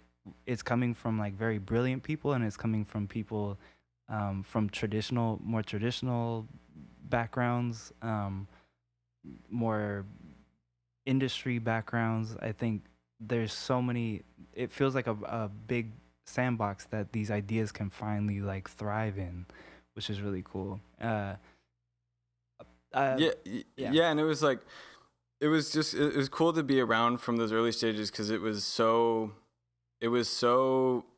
[SPEAKER 1] it's coming from like very brilliant people, and it's coming from people from more traditional backgrounds, more industry backgrounds. I think there's so many. It feels like a big sandbox that these ideas can finally like thrive in, which is really cool. Uh,
[SPEAKER 2] Yeah,
[SPEAKER 1] yeah.
[SPEAKER 2] yeah, and it was like it was cool to be around from those early stages because it was so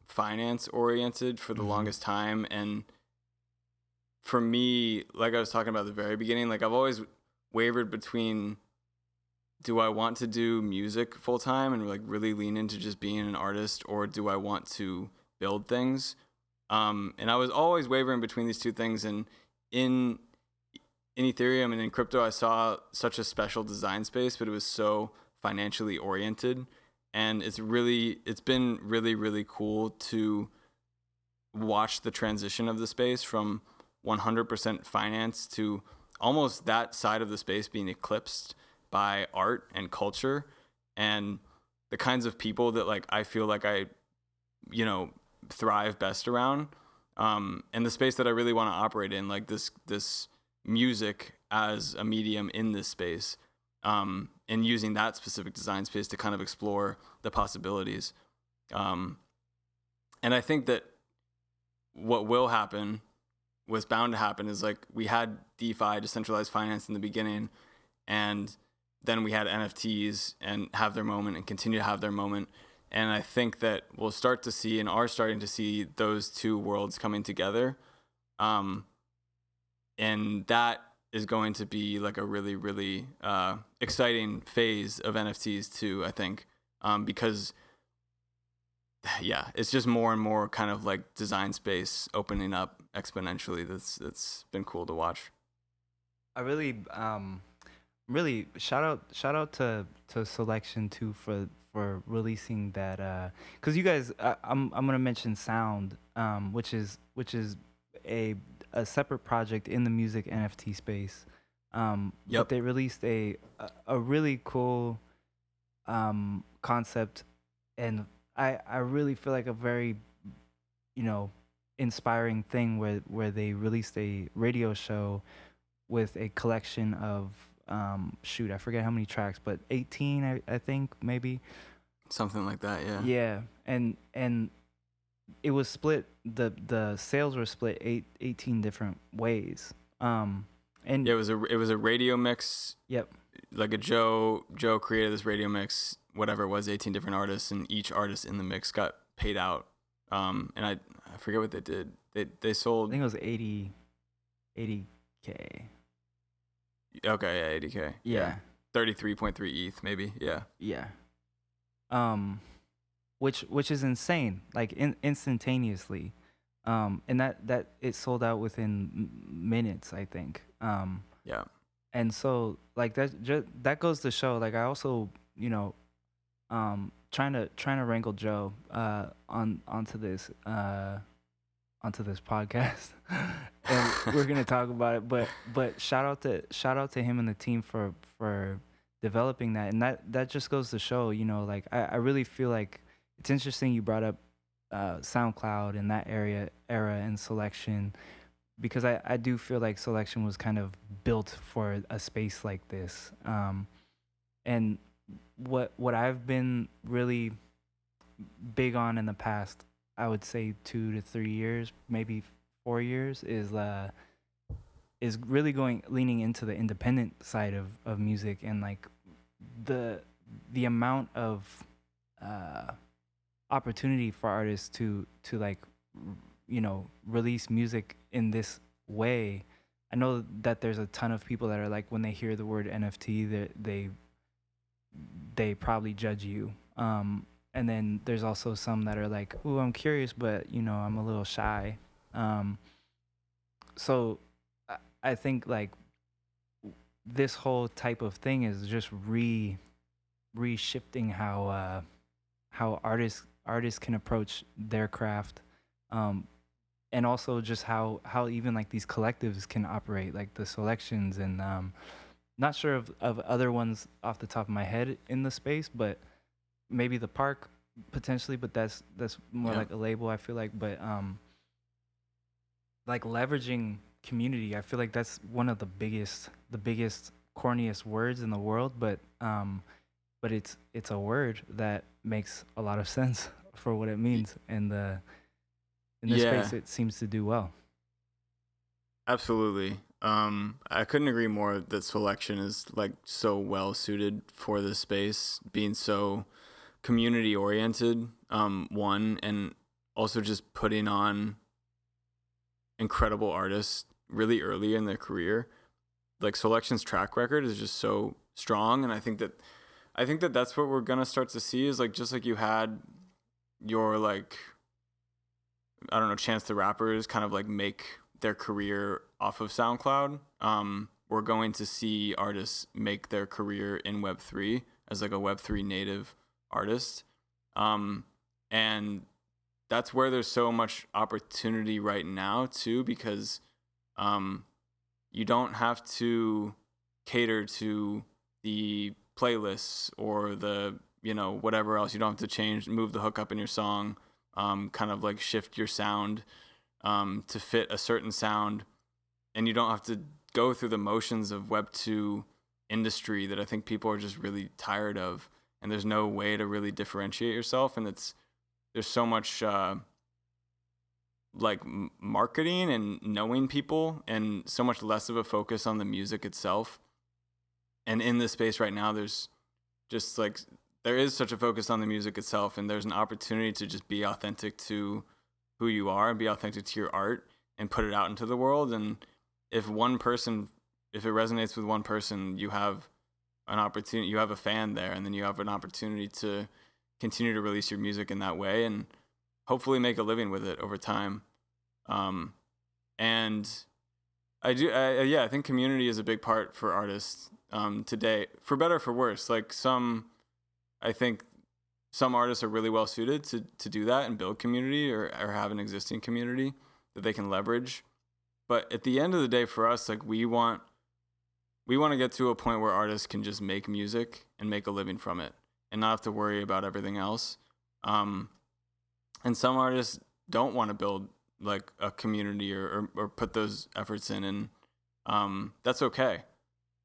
[SPEAKER 2] finance oriented for the
[SPEAKER 1] Hmm.
[SPEAKER 2] longest time. And for me, like I was talking about at the very beginning, like I've always wavered between, do I want to do music full time and like really lean into just being an artist, or do I want to build things? And I was always wavering between these two things. And in in Ethereum and in crypto, I saw such a special design space, but it was so financially oriented. And it's been really cool to watch the transition of the space from 100% finance to almost that side of the space being eclipsed by art and culture, and the kinds of people that like I feel like I, you know, thrive best around, and the space that I really want to operate in, like this music as a medium in this space, and using that specific design space to kind of explore the possibilities. Um, and I think that what will happen, what's bound to happen, is like we had DeFi, decentralized finance, in the beginning, and then we had NFTs and have their moment and continue to have their moment. And I think that we'll start to see and are starting to see those two worlds coming together. Um, and that is going to be like a really exciting phase of NFTs too, I think, because yeah, it's just more and more kind of like design space opening up exponentially. That's been cool to watch.
[SPEAKER 1] I really shout out to Selection too for releasing that, because you guys, I'm gonna mention Sound, which is a a separate project in the music NFT space, but
[SPEAKER 2] Yep.
[SPEAKER 1] they released a really cool concept, and I really feel like a very, you know, inspiring thing where they released a radio show with a collection of, shoot, I forget how many tracks, but 18, I think, maybe.
[SPEAKER 2] Something like that. Yeah.
[SPEAKER 1] Yeah, and it was split, the sales were split 18 different ways. And
[SPEAKER 2] Yeah. It was a radio mix.
[SPEAKER 1] yep.
[SPEAKER 2] Like a Joe created this radio mix, whatever it was, 18 different artists, and each artist in the mix got paid out. And I forget what they did. They
[SPEAKER 1] I
[SPEAKER 2] sold,
[SPEAKER 1] think it was 80K.
[SPEAKER 2] okay, yeah, 80K. Yeah.
[SPEAKER 1] Yeah.
[SPEAKER 2] 33.3 ETH maybe. Yeah.
[SPEAKER 1] Yeah. Um which is insane, like instantaneously. And that it sold out within minutes, I think.
[SPEAKER 2] Yeah.
[SPEAKER 1] And so like that goes to show, like I also, trying to wrangle Joe onto this podcast, and we're gonna talk about it. But shout out to him and the team for developing that, and that just goes to show, like I really feel like it's interesting you brought up SoundCloud in that era and Selection, because I do feel like Selection was kind of built for a space like this. And what I've been really big on in the past, I would say 2 to 3 years, maybe 4 years, is really leaning into the independent side of music, and like the the amount of uh, opportunity for artists to like release music in this way. I know that there's a ton of people that are like, when they hear the word NFT, they probably judge you. And then there's also some that are like, "Ooh, I'm curious, but I'm a little shy." Um, so I think like this whole type of thing is just reshifting how artists can approach their craft, um, and also just how even like these collectives can operate, like the Selections, and not sure of other ones off the top of my head in the space, but maybe the Park potentially, but that's more
[SPEAKER 2] Yeah.
[SPEAKER 1] like a label, I feel like. But like leveraging community, I feel like that's one of the biggest corniest words in the world, but it's a word that makes a lot of sense for what it means, and in this
[SPEAKER 2] Yeah,
[SPEAKER 1] space it seems to do well.
[SPEAKER 2] absolutely. I couldn't agree more that selection is like so well suited for this space, being so community oriented. One, and also just putting on incredible artists really early in their career. Like Selection's track record is just so strong, and I think that that's what we're gonna start to see is like just like you had your like I don't know Chance the Rappers kind of like make their career off of SoundCloud. We're going to see artists make their career in Web3 as like a Web3 native artist, and that's where there's so much opportunity right now too because um, you don't have to cater to the playlists or the whatever else. You don't have to move the hook up in your song, kind of like shift your sound to fit a certain sound, and you don't have to go through the motions of Web 2 industry that I think people are just really tired of. And there's no way to really differentiate yourself, and there's so much like marketing and knowing people, and so much less of a focus on the music itself. And in this space right now, there's just like there is such a focus on the music itself, and there's an opportunity to just be authentic to who you are and be authentic to your art and put it out into the world. And if one person, if it resonates with one person, you have an opportunity, you have a fan there, and then you have an opportunity to continue to release your music in that way and hopefully make a living with it over time. Um, and yeah, I think community is a big part for artists today, for better or for worse. Like I think some artists are really well suited to do that and build community or have an existing community that they can leverage. But at the end of the day, for us, like we want to get to a point where artists can just make music and make a living from it and not have to worry about everything else. And some artists don't want to build like a community or put those efforts in, and that's okay.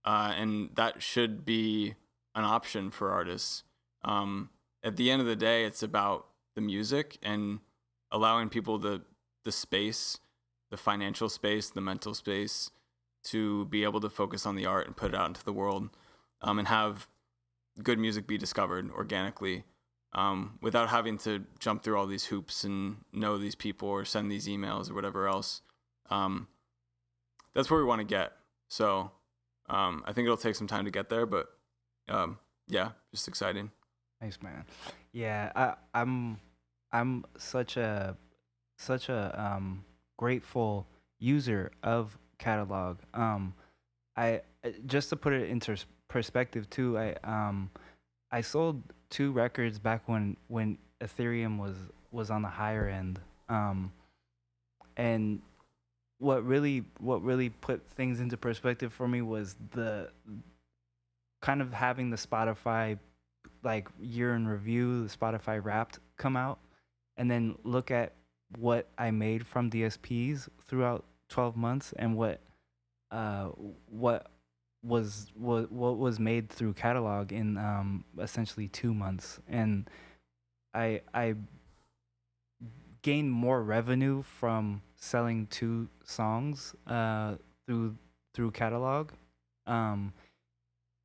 [SPEAKER 2] And that should be an option for artists. At the end of the day, it's about the music and allowing people the space, the financial space, the mental space to be able to focus on the art and put it out into the world, and have good music be discovered organically, without having to jump through all these hoops and know these people or send these emails or whatever else. That's where we want to get. So I think it'll take some time to get there, but yeah, just exciting.
[SPEAKER 1] Nice, man. Yeah, I'm such a grateful user of catalog. I just to put it into perspective too. I sold two records back when Ethereum was on the higher end. And what really put things into perspective for me was the kind of having the Spotify like year in review, the Spotify Wrapped come out, and then look at what I made from DSPs throughout 12 months and uh what what was made through catalog in essentially 2 months. And I gained more revenue from selling two songs through catalog um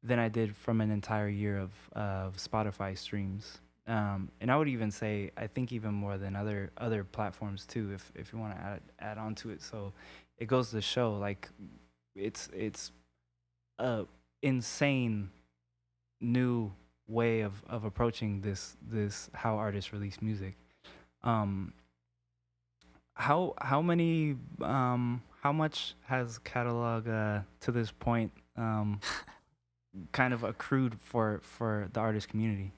[SPEAKER 1] than I did from an entire year of Spotify streams. And I would even say I think even more than other platforms too, if you want to add on to it. So it goes to show like it's a insane new way of approaching this how artists release music. Um, how much has catalog to this point kind of accrued for the artist community?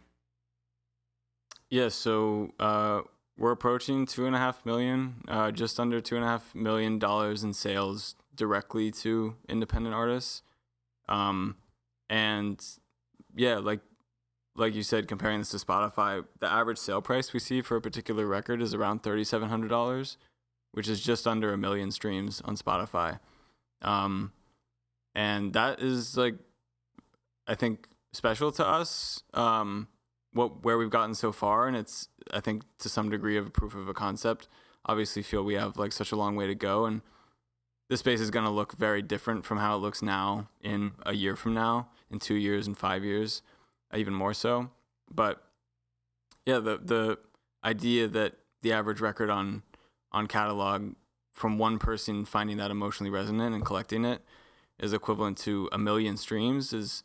[SPEAKER 2] Yeah, so we're approaching 2.5 million, just under $2.5 million in sales directly to independent artists. And yeah, like you said, comparing this to Spotify, the average sale price we see for a particular record is around $3,700, which is just under a million streams on Spotify. And that is like I think special to us. where we've gotten so far, and it's, I think, to some degree of a proof of a concept. Obviously feel we have like such a long way to go, and this space is going to look very different from how it looks now in a year from now, in 2 years, in 5 years, even more so. But yeah, the idea that the average record on catalog, from one person finding that emotionally resonant and collecting it, is equivalent to 1 million streams is,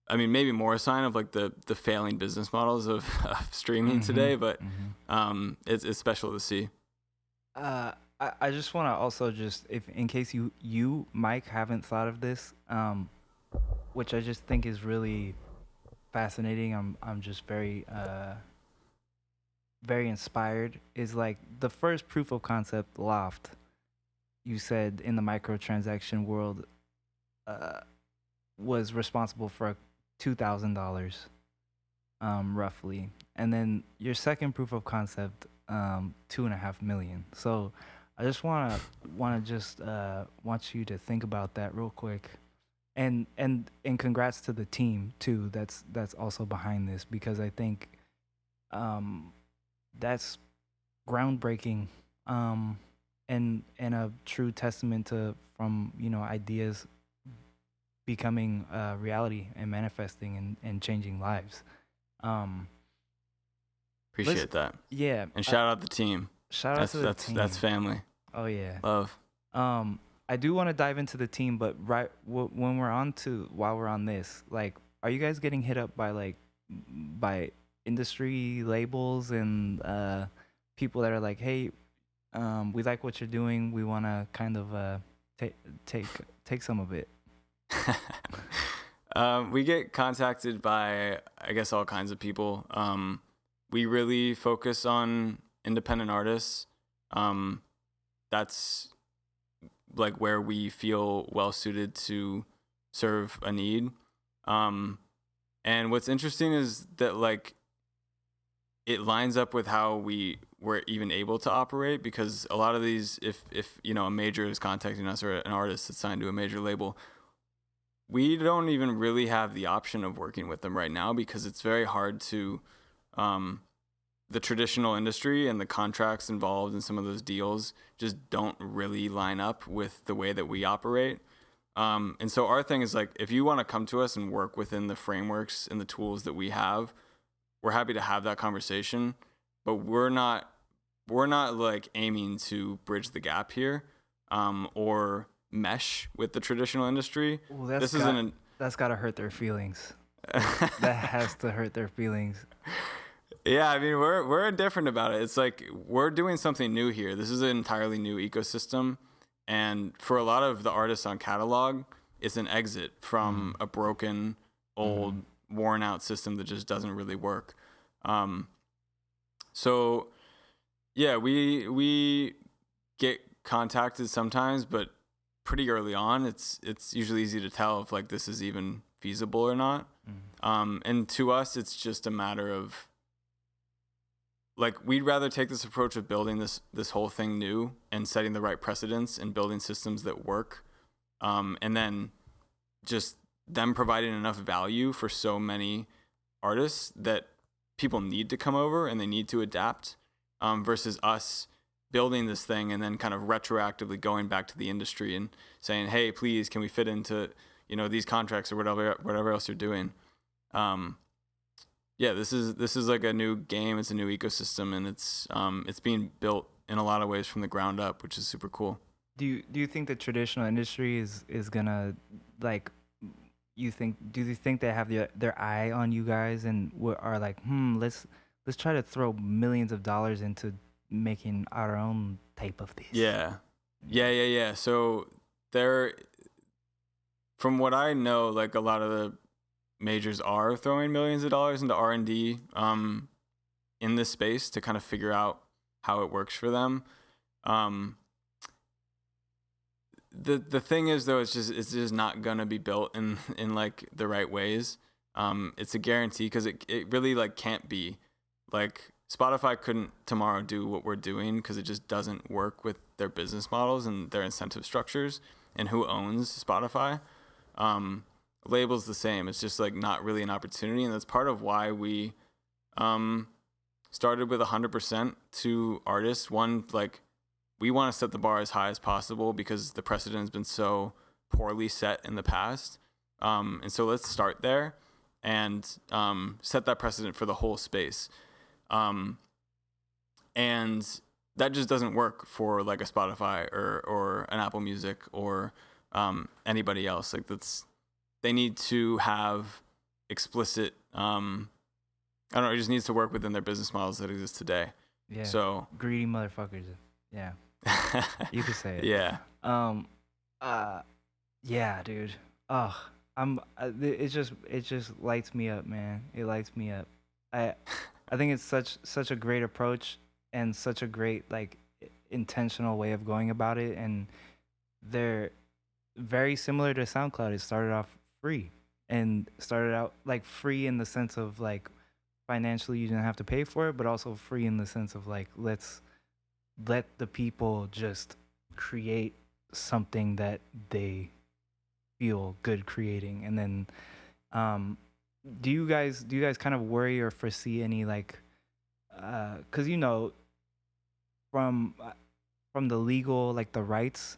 [SPEAKER 2] I mean, maybe more a sign of like the failing business models of streaming today, but it's special to see.
[SPEAKER 1] I just want to also just, if in case you Mike haven't thought of this, which I just think is really fascinating. I'm just very inspired. Is like the first proof of concept loft. You said in the microtransaction world, was responsible for $2,000, roughly, and then your second proof of concept, 2.5 million. So I just want you to think about that real quick, and congrats to the team too. That's also behind this, because I think, that's groundbreaking, and a true testament to, from ideas becoming reality and manifesting and changing lives. Um,
[SPEAKER 2] Appreciate that.
[SPEAKER 1] Yeah,
[SPEAKER 2] And shout out the team.
[SPEAKER 1] shout out to the team.
[SPEAKER 2] That's family.
[SPEAKER 1] Oh yeah.
[SPEAKER 2] Love.
[SPEAKER 1] I do want to dive into the team, but when while we're on this, like, are you guys getting hit up by industry labels and people that are like, hey, we like what you're doing, we want to kind of take some of it?
[SPEAKER 2] We get contacted by, I guess, all kinds of people. We really focus on independent artists. That's like where we feel well suited to serve a need. And what's interesting is that, like, it lines up with how we were even able to operate, because a lot of these, if a major is contacting us, or an artist that's signed to a major label, we don't even really have the option of working with them right now, because it's very hard to, the traditional industry and the contracts involved in some of those deals just don't really line up with the way that we operate. And so our thing is, like, if you want to come to us and work within the frameworks and the tools that we have, we're happy to have that conversation, but we're not like aiming to bridge the gap here, or mesh with the traditional industry.
[SPEAKER 1] Well, that's gotta hurt their feelings. That has to hurt their feelings.
[SPEAKER 2] Yeah, I mean, we're indifferent about it. It's like, we're doing something new here. This is an entirely new ecosystem, and for a lot of the artists on catalog, it's an exit from a broken, old, worn out system that just doesn't really work. So yeah, we get contacted sometimes, but pretty early on, it's usually easy to tell if, like, this is even feasible or not. And to us, it's just a matter of, like, we'd rather take this approach of building this whole thing new and setting the right precedents and building systems that work, and then just them providing enough value for so many artists that people need to come over and they need to adapt, versus us building this thing and then kind of retroactively going back to the industry and saying, hey, please, can we fit into, these contracts or whatever else you're doing. Yeah, this is like a new game. It's a new ecosystem, and it's being built in a lot of ways from the ground up, which is super cool.
[SPEAKER 1] Do you think the traditional industry is gonna, like, do you think they have their eye on you guys and are like, let's try to throw millions of dollars into making our own type of this?
[SPEAKER 2] Yeah. So from what I know, like, a lot of the majors are throwing millions of dollars into R&D in this space to kind of figure out how it works for them. The thing is, though, it's just not gonna be built in like the right ways. It's a guarantee, because it really, like, can't be. Like, Spotify couldn't tomorrow do what we're doing, because it just doesn't work with their business models and their incentive structures and who owns Spotify. label's the same. It's just like not really an opportunity, and that's part of why we started with 100% to artists. One, like, we want to set the bar as high as possible because the precedent has been so poorly set in the past. And so let's start there and set that precedent for the whole space. And that just doesn't work for like a Spotify or an Apple Music or anybody else. Like they need to have explicit, I don't know, it just needs to work within their business models that exist today.
[SPEAKER 1] Yeah.
[SPEAKER 2] So
[SPEAKER 1] greedy motherfuckers. Yeah. You could say it.
[SPEAKER 2] Yeah.
[SPEAKER 1] Yeah, dude. It just lights me up, man. It lights me up. I think it's such a great approach and such a great like intentional way of going about it, and they're very similar to SoundCloud. It started off free and started out like free in the sense of like financially you didn't have to pay for it, but also free in the sense of like let's let the people just create something that they feel good creating. And then do you guys kind of worry or foresee any like cuz you know from the legal like the rights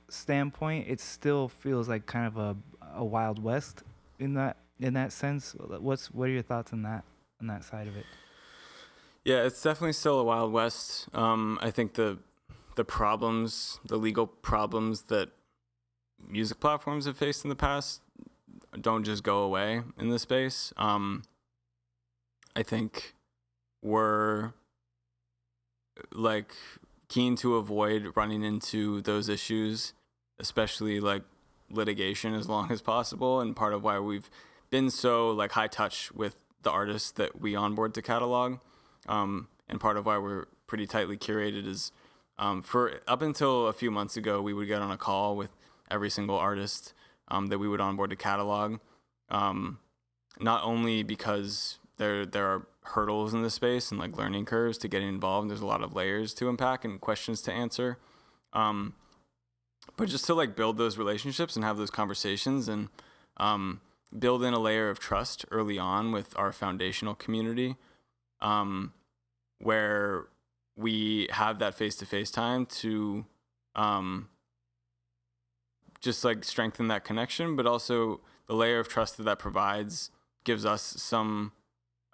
[SPEAKER 1] standpoint, it still feels like kind of a wild west in that sense. What are your thoughts on that side of it?
[SPEAKER 2] Yeah, it's definitely still a Wild West. I think the problems, the legal problems that music platforms have faced in the past don't just go away in this space. I think we're like keen to avoid running into those issues, especially like litigation, as long as possible. And part of why we've been so like high touch with the artists that we onboard to catalog, and part of why we're pretty tightly curated is for up until a few months ago, we would get on a call with every single artist that we would onboard to catalog, not only because there are hurdles in this space and like learning curves to getting involved. There's a lot of layers to unpack and questions to answer, but just to like build those relationships and have those conversations and build in a layer of trust early on with our foundational community, where we have that face-to-face time to just like strengthen that connection, but also the layer of trust that provides gives us some,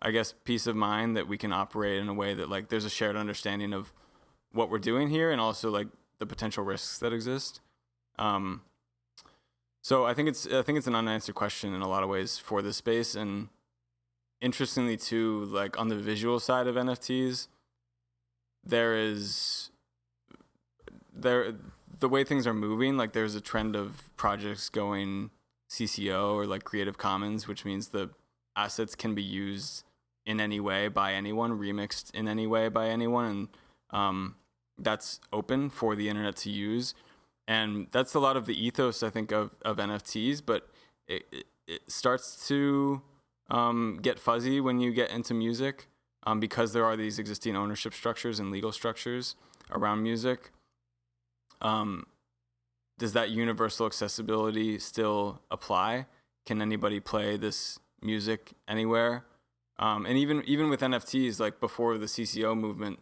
[SPEAKER 2] I guess, peace of mind that we can operate in a way that like there's a shared understanding of what we're doing here and also like the potential risks that exist. So I think it's an unanswered question in a lot of ways for this space. And interestingly too, like on the visual side of NFTs, the way things are moving, like there's a trend of projects going CCO or like Creative Commons, which means the assets can be used in any way by anyone, remixed in any way by anyone, and that's open for the internet to use. And that's a lot of the ethos, I think, of NFTs, but it starts to get fuzzy when you get into music, because there are these existing ownership structures and legal structures around music. Does that universal accessibility still apply? Can anybody play this music anywhere? And even with NFTs, like before the CCO movement,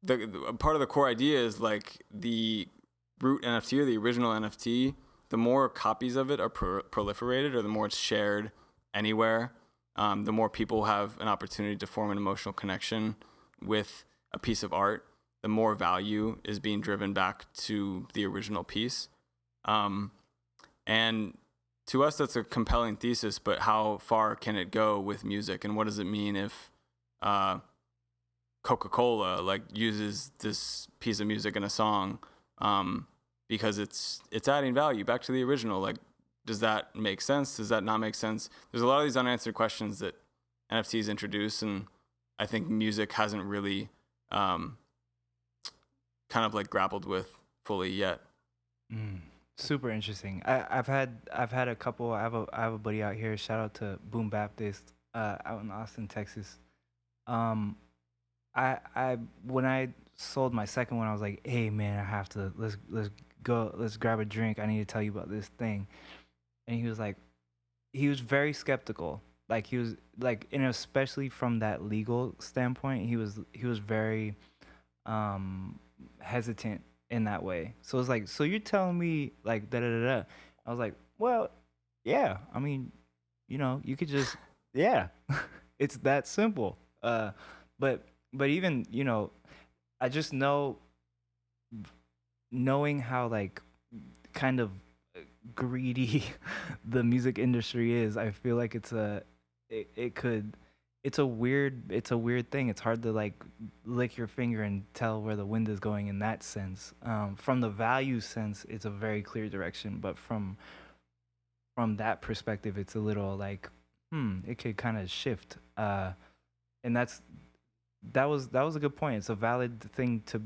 [SPEAKER 2] the part of the core idea is like the root NFT or the original NFT, the more copies of it are proliferated or the more it's shared anywhere, the more people have an opportunity to form an emotional connection with a piece of art, the more value is being driven back to the original piece. And to us, that's a compelling thesis, but how far can it go with music? And what does it mean if Coca-Cola like uses this piece of music in a song because it's adding value back to the original? Like, does that make sense? Does that not make sense? There's a lot of these unanswered questions that NFTs introduce, and I think music hasn't really kind of like grappled with fully yet.
[SPEAKER 1] Super interesting. I've had a couple. I have a buddy out here. Shout out to Boom Baptist out in Austin, Texas. I when I sold my second one, I was like, hey man, I have to let's go, let's grab a drink. I need to tell you about this thing." And he was like, he was very skeptical. Like he was like, and especially from that legal standpoint, he was very um hesitant in that way. So it's like, so you're telling me like da da da da. I was like, well, yeah. I mean, you could just, yeah. It's that simple. But even, I just knowing how like kind of greedy the music industry is. I feel like it could it's a weird thing. It's hard to like lick your finger and tell where the wind is going in that sense. From the value sense, it's a very clear direction, but from that perspective, it's a little like, it could kind of shift. And that was a good point. It's a valid thing to,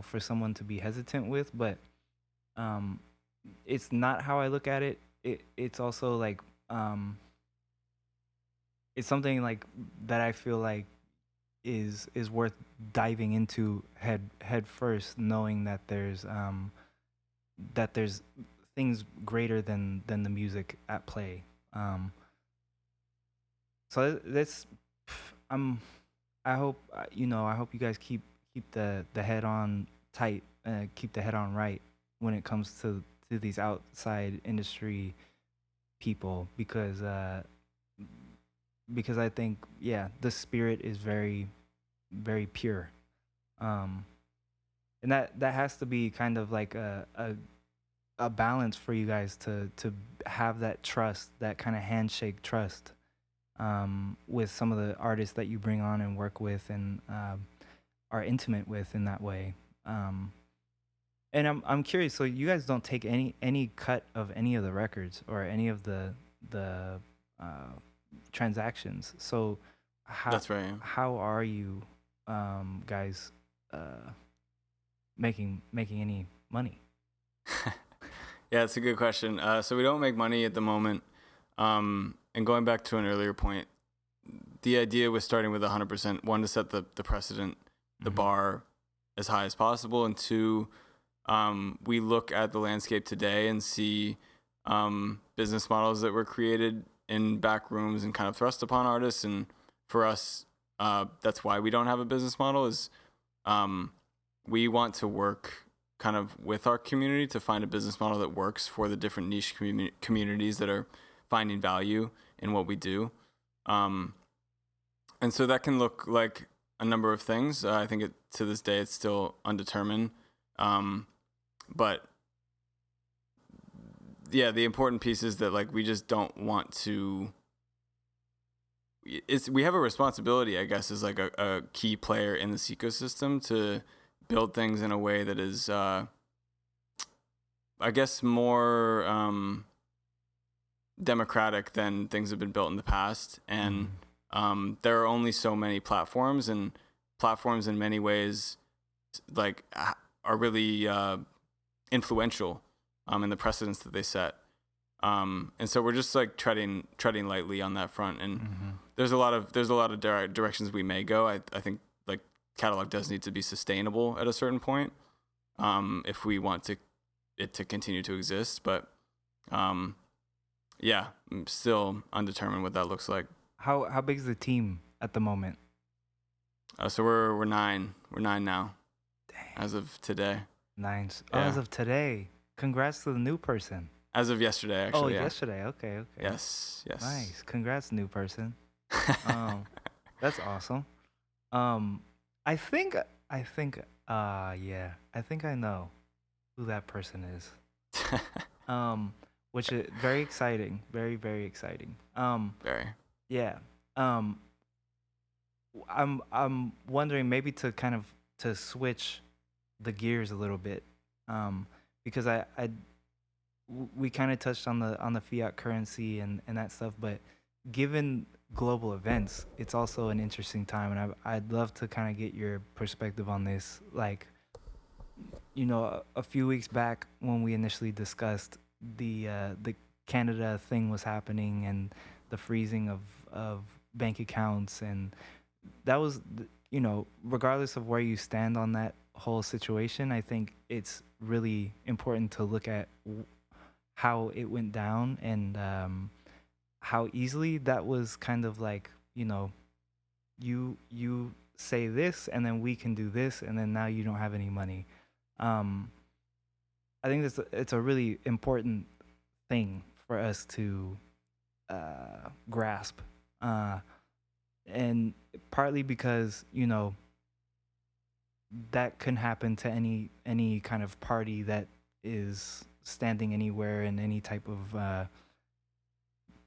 [SPEAKER 1] for someone to be hesitant with, but um it's not how I look at it. It's also like, it's something like that I feel like is worth diving into head first, knowing that there's things greater than the music at play. Um, so that's I'm I hope, I hope you guys keep the head on tight, keep the head on right when it comes to these outside industry people, because I think, yeah, the spirit is very very pure. Um, and that has to be kind of like a balance for you guys to have that trust, that kind of handshake trust, with some of the artists that you bring on and work with, and are intimate with in that way. Um, and I'm curious. So you guys don't take any cut of any of the records or any of the uh, transactions. So how
[SPEAKER 2] That's right.
[SPEAKER 1] how are you, guys, uh, making any money?
[SPEAKER 2] Yeah, it's a good question. So we don't make money at the moment. And going back to an earlier point, the idea was starting with 100%. One, to set the precedent, the
[SPEAKER 1] Mhm.
[SPEAKER 2] bar as high as possible, and two, we look at the landscape today and see business models that were created in back rooms and kind of thrust upon artists. And for us, that's why we don't have a business model. Is um, we want to work kind of with our community to find a business model that works for the different niche communities that are finding value in what we do. Um, and so that can look like a number of things. I think to this day it's still undetermined. Um, but yeah, the important piece is that like we just don't want to. We have a responsibility, I guess, as like a key player in this ecosystem to build things in a way that is, I guess, more democratic than things have been built in the past. And there are only so many platforms, and platforms in many ways like are really influential in the precedents that they set. And so we're just like treading lightly on that front. And there's a lot of directions we may go. I think like catalog does need to be sustainable at a certain point, if we want it to continue to exist. But yeah, I'm still undetermined what that looks like.
[SPEAKER 1] How big is the team at the moment?
[SPEAKER 2] So we're nine. We're nine now,
[SPEAKER 1] Dang,
[SPEAKER 2] as of today.
[SPEAKER 1] nines. Oh, as
[SPEAKER 2] Yeah,
[SPEAKER 1] of today. Congrats to the new person.
[SPEAKER 2] as of yesterday,
[SPEAKER 1] Oh,
[SPEAKER 2] actually. Yeah.
[SPEAKER 1] yesterday. Okay, okay.
[SPEAKER 2] Yes.
[SPEAKER 1] Nice. Congrats, new person. Um, that's awesome. Um, I think yeah, I think I know who that person is. Um, which is very exciting, very very exciting.
[SPEAKER 2] Very.
[SPEAKER 1] Yeah. Um, I'm wondering, maybe to kind of to switch the gears a little bit, because we kind of touched on the fiat currency and that stuff, but given global events, it's also an interesting time, and I'd love to kind of get your perspective on this. Like, a few weeks back when we initially discussed the Canada thing was happening, and the freezing of bank accounts, and that was regardless of where you stand on whole situation, I think it's really important to look at how it went down, and how easily that was kind of like, you say this and then we can do this, and then now you don't have any money. um I think it's a really important thing for us to grasp, uh and partly because that can happen to any kind of party that is standing anywhere in any type of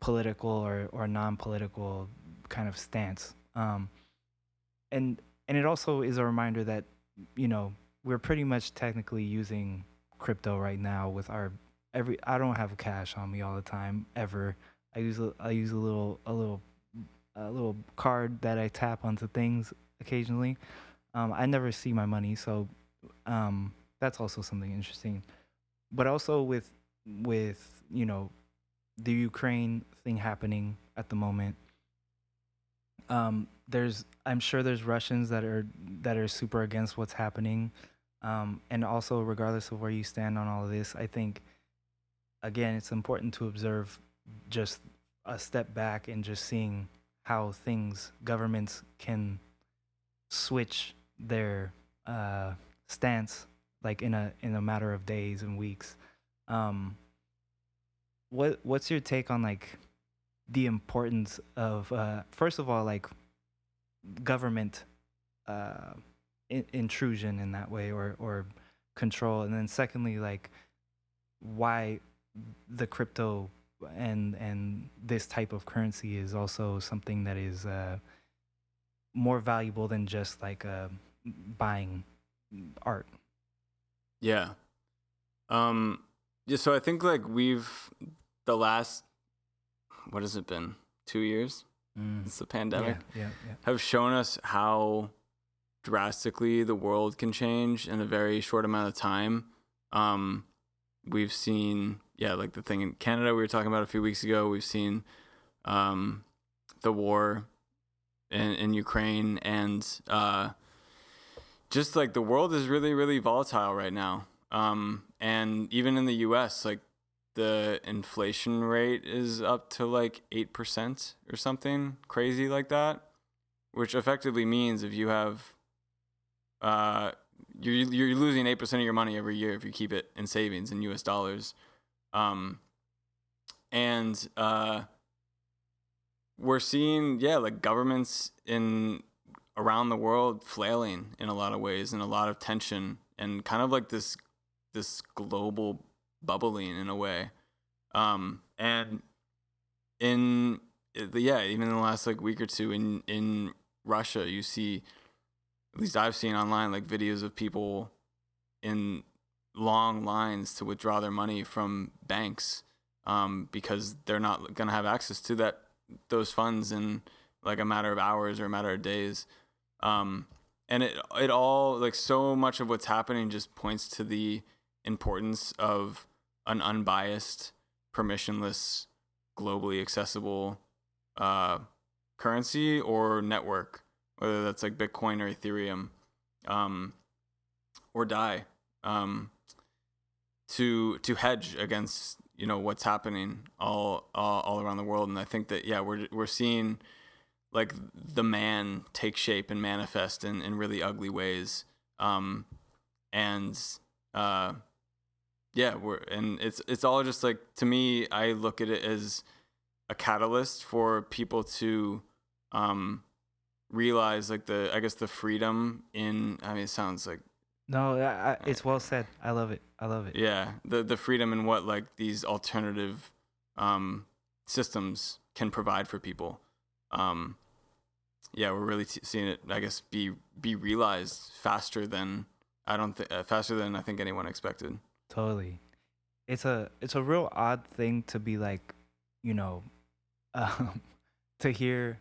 [SPEAKER 1] political or non-political kind of stance. And it also is a reminder that we're pretty much technically using crypto right now with our every. I don't have cash on me all the time ever. I use a little card that I tap onto things occasionally. I never see my money, so that's also something interesting. But also with the Ukraine thing happening at the moment, there's I'm sure there's Russians that are super against what's happening, and also regardless of where you stand on all of this, I think again it's important to observe just a step back and just seeing how things governments can switch their stance like in a matter of days and weeks. Um, what's your take on like the importance of first of all like government uh, intrusion in that way or control, and then secondly like why the crypto and this type of currency is also something that is more valuable than just like buying art.
[SPEAKER 2] Yeah. Um, yeah. So I think like the last, what has it been? 2 years since the
[SPEAKER 1] Yeah,
[SPEAKER 2] pandemic
[SPEAKER 1] yeah,
[SPEAKER 2] have shown us how drastically the world can change in a very short amount of time. Um, we've seen, yeah, like the thing in Canada we were talking about a few weeks ago. We've seen the war in Ukraine, and just like the world is really, really volatile right now. And even in the U.S., like the inflation rate is up to like 8% or something crazy like that, which effectively means if you have uh, you're losing 8% of your money every year if you keep it in savings in U.S. dollars. Um, and we're seeing, yeah, like governments in around the world flailing in a lot of ways, and a lot of tension, and kind of like this global bubbling in a way. And in yeah, even in the last like week or two in Russia, you see, at least I've seen online, like videos of people in long lines to withdraw their money from banks, because they're not gonna have access to those funds in like a matter of hours or a matter of days. Um, and it all, like, so much of what's happening just points to the importance of an unbiased, permissionless, globally accessible uh, currency or network, whether that's like Bitcoin or Ethereum, um, or DAI, um, to hedge against what's happening all around the world. And I think that, yeah, we're seeing like the man take shape and manifest in really ugly ways. And uh, yeah, it's all just like, to me, I look at it as a catalyst for people to realize like I guess the freedom in, I mean, it sounds like,
[SPEAKER 1] No, it's well said. I love it. I love it.
[SPEAKER 2] yeah, the freedom in what like these alternative systems can provide for people. Um, yeah, we're really seeing it, I guess, be realized faster than faster than I think anyone expected.
[SPEAKER 1] Totally. It's a real odd thing to be like, you know, um, to hear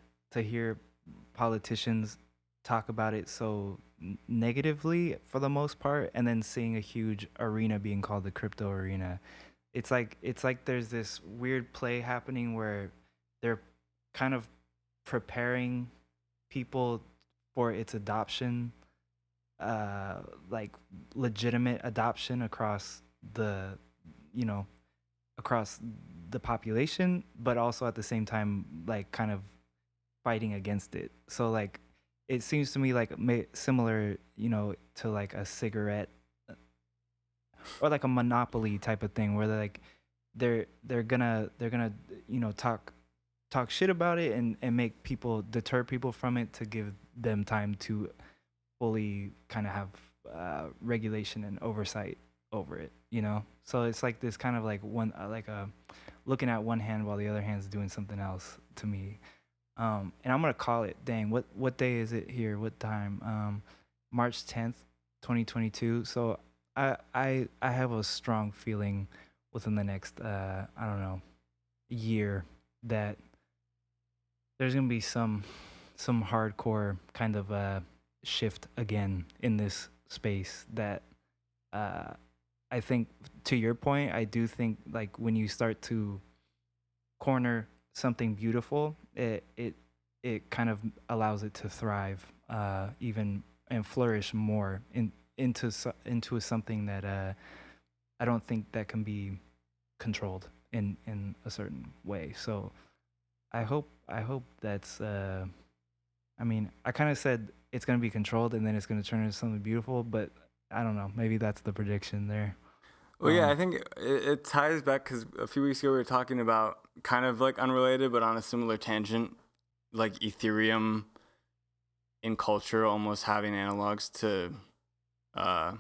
[SPEAKER 1] politicians talk about it so negatively for the most part, and then seeing a huge arena being called the crypto arena. It's like there's this weird play happening where they're kind of preparing people for its adoption, uh like legitimate adoption across the, you know, across the population, but also at the same time like kind of fighting against it. So like it seems to me like similar, you know, to like a cigarette or like a monopoly type of thing where they're like they're gonna you know talk shit about it and make people deter people from it to give them time to fully kind of have regulation and oversight over it, you know. So it's like this kind of like one like a looking at one hand while the other hand's doing something else to me. And I'm gonna call it. Dang, what day is it here? What time? March 10th, 2022. So I have a strong feeling within the next I don't know year that there's gonna be some hardcore kind of shift again in this space that uh I think to your point, I do think like when you start to corner something beautiful, it kind of allows it to thrive even and flourish more into something that I don't think that can be controlled in a certain way. So I hope that's I mean, I kind of said it's going to be controlled and then it's going to turn into something beautiful, but I don't know. Maybe that's the prediction there.
[SPEAKER 2] Well, yeah, I
[SPEAKER 1] Um,
[SPEAKER 2] think it ties back because a few weeks ago we were talking about kind of like unrelated, but on a similar tangent, like Ethereum in culture almost having analogs to uh,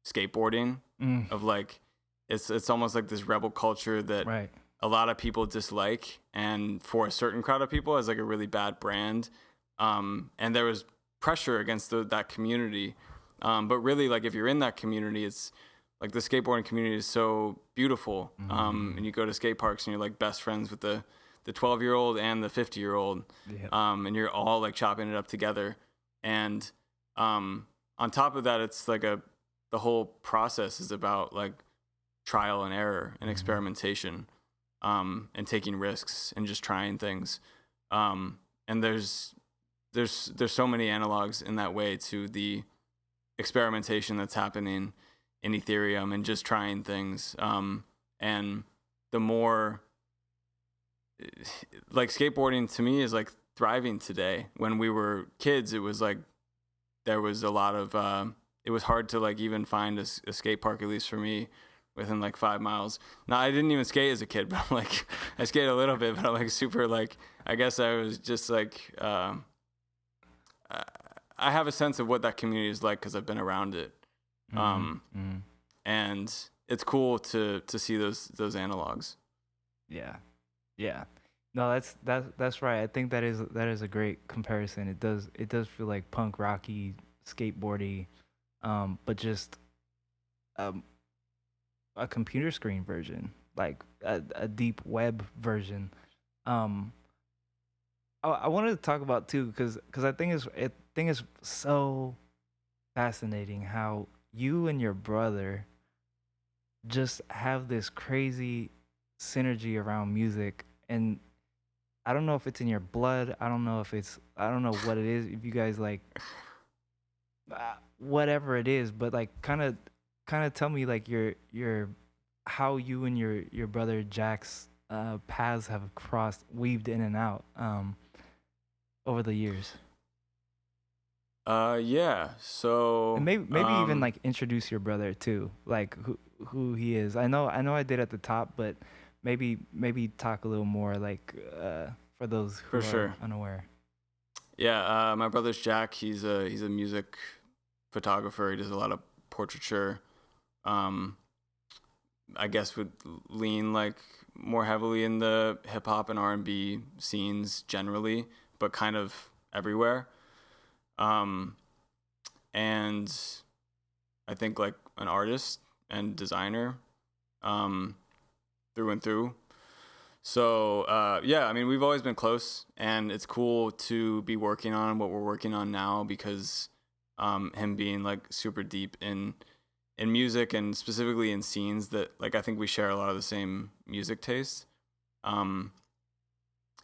[SPEAKER 2] skateboarding,
[SPEAKER 1] mm,
[SPEAKER 2] of like it's almost like this rebel culture that
[SPEAKER 1] right.
[SPEAKER 2] a lot of people dislike, and for a certain crowd of people as like a really bad brand. And there was pressure against that community, but really like if you're in that community, it's like the skateboarding community is so beautiful. And you go to skate parks and you're like best friends with the 12-year-old and the 50-year-old,
[SPEAKER 1] Yeah.
[SPEAKER 2] and you're all like chopping it up together. And on top of that, it's like the whole process is about like trial and error and experimentation, and taking risks and just trying things. And there's so many analogs in that way to the experimentation that's happening in Ethereum and just trying things. And the more like skateboarding to me is like thriving today. When we were kids, it was like there was a lot of it was hard to like even find a skate park, at least for me, within like 5 miles. Now I didn't even skate as a kid, but I'm like I skate a little bit, but I'm like super like I guess I was just like I have a sense of what that community is like because I've been around it, um,
[SPEAKER 1] Mm-hmm.
[SPEAKER 2] and it's cool to see those analogs.
[SPEAKER 1] Yeah. Yeah. No, that's right. I think that is a great comparison. It does feel like punk rocky, skateboardy, but just um a computer screen version, like a deep web version. Um, I wanted to talk about too because I think it's so fascinating how you and your brother just have this crazy synergy around music, and I don't know if it's in your blood. I don't know what it is. If you guys like whatever it is, but like kind of tell me like your how you and your brother Jack's paths have crossed, weaved in and out over the years.
[SPEAKER 2] Yeah.
[SPEAKER 1] And
[SPEAKER 2] So
[SPEAKER 1] maybe even like introduce your brother too, like who he is. I know I did at the top, but maybe talk a little more like for those
[SPEAKER 2] for
[SPEAKER 1] who are
[SPEAKER 2] sure.
[SPEAKER 1] unaware.
[SPEAKER 2] Yeah. My brother's Jack. He's a music photographer. He does a lot of portraiture. Um, I guess would lean like more heavily in the hip hop and R&B scenes generally, but kind of everywhere. Um, and I think like an artist and designer, um, through and through. So yeah, I mean we've always been close, and it's cool to be working on what we're working on now because him being like super deep in music and specifically in scenes that like I think we share a lot of the same music tastes. Um,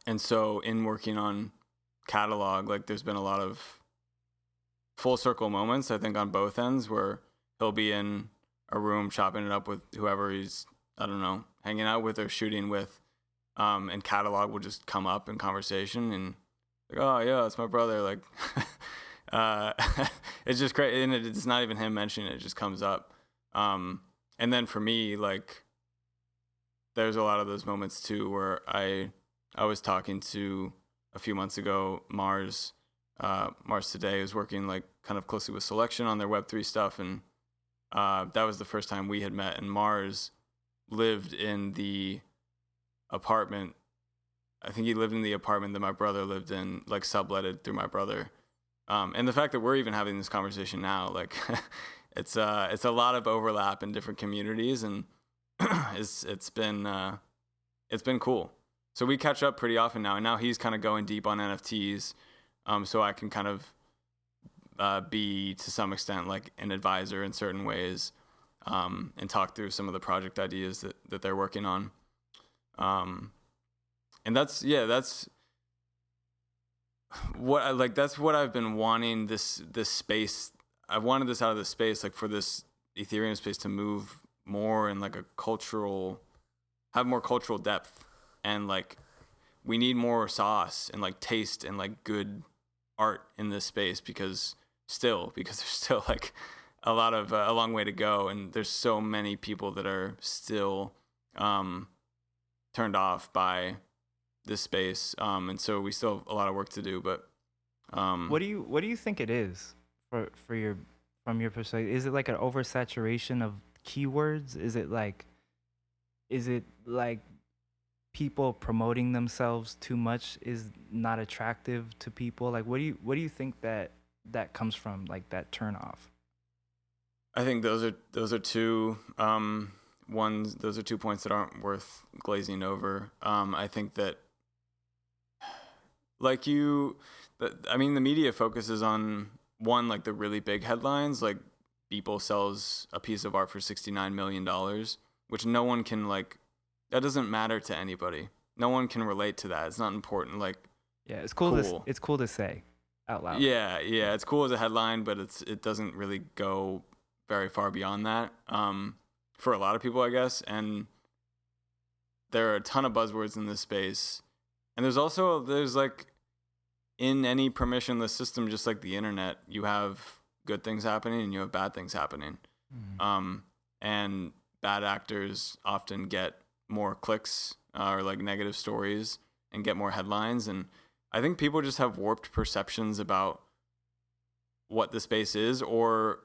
[SPEAKER 2] and so in working on catalog, like there's been a lot of full circle moments, I think, on both ends, where he'll be in a room chopping it up with whoever he's, I don't know, hanging out with or shooting with, and catalog will just come up in conversation, and like, oh yeah, it's my brother. Like, uh, it's just great, and it's not even him mentioning it; it just comes up. And then for me, like, there's a lot of those moments too where I was talking to a few months ago Mars Today is working like kind of closely with Selection on their Web3 stuff, and that was the first time we had met. And Mars lived in the apartment. I think he lived in the apartment that my brother lived in, like subletted through my brother. And the fact that we're even having this conversation now, like, it's a lot of overlap in different communities, and it's been cool. So we catch up pretty often now, and now he's kind of going deep on NFTs, so I can kind of be to some extent like an advisor in certain ways, and talk through some of the project ideas that they're working on. And that's what I've been wanting, this space. I've wanted this out of the space, like for this Ethereum space to move more in like have more cultural depth, and like we need more sauce and like taste and like good art in this space, because there's still like a long way to go, and there's so many people that are still turned off by this space, and so we still have a lot of work to do. But
[SPEAKER 1] What do you think it is for your from your perspective? Is it like an oversaturation of keywords? Is it like people promoting themselves too much is not attractive to people? Like what do you think that comes from, like that turn off?
[SPEAKER 2] I think those are two those are 2 points that aren't worth glazing over. I think that the media focuses on one, like the really big headlines, like Beeple sells a piece of art for $69 million, which no one can, like, that doesn't matter to anybody. No one can relate to that. It's not important. Like,
[SPEAKER 1] Yeah, it's cool.
[SPEAKER 2] cool.
[SPEAKER 1] It's cool to say out loud.
[SPEAKER 2] Yeah, it's cool as a headline, but it doesn't really go very far beyond that. For a lot of people, I guess. And there are a ton of buzzwords in this space, and there's like, in any permissionless system, just like the internet, you have good things happening and you have bad things happening. And bad actors often get more clicks, or like negative stories, and get more headlines. And I think people just have warped perceptions about what the space is, or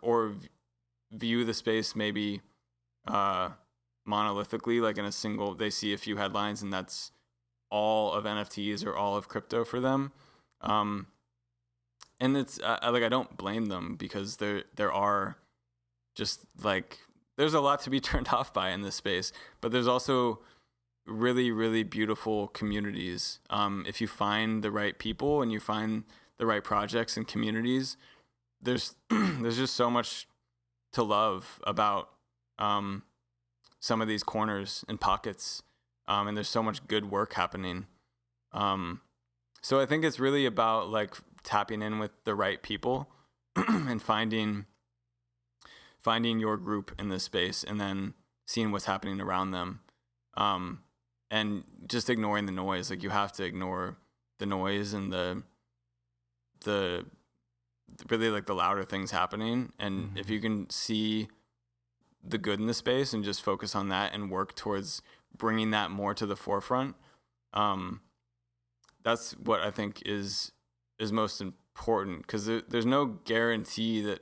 [SPEAKER 2] view the space maybe monolithically, like in a single, they see a few headlines and that's all of NFTs or all of crypto for them. And it's like, I don't blame them, because there are just like, there's a lot to be turned off by in this space, but there's also really, really beautiful communities. If you find the right people and you find the right projects and communities, there's just so much to love about some of these corners and pockets, and there's so much good work happening. So I think it's really about like tapping in with the right people and finding your group in this space, and then seeing what's happening around them, and just ignoring the noise. Like, you have to ignore the noise and the really like the louder things happening. And if you can see the good in the space and just focus on that and work towards bringing that more to the forefront, that's what I think is most important, because there's no guarantee that,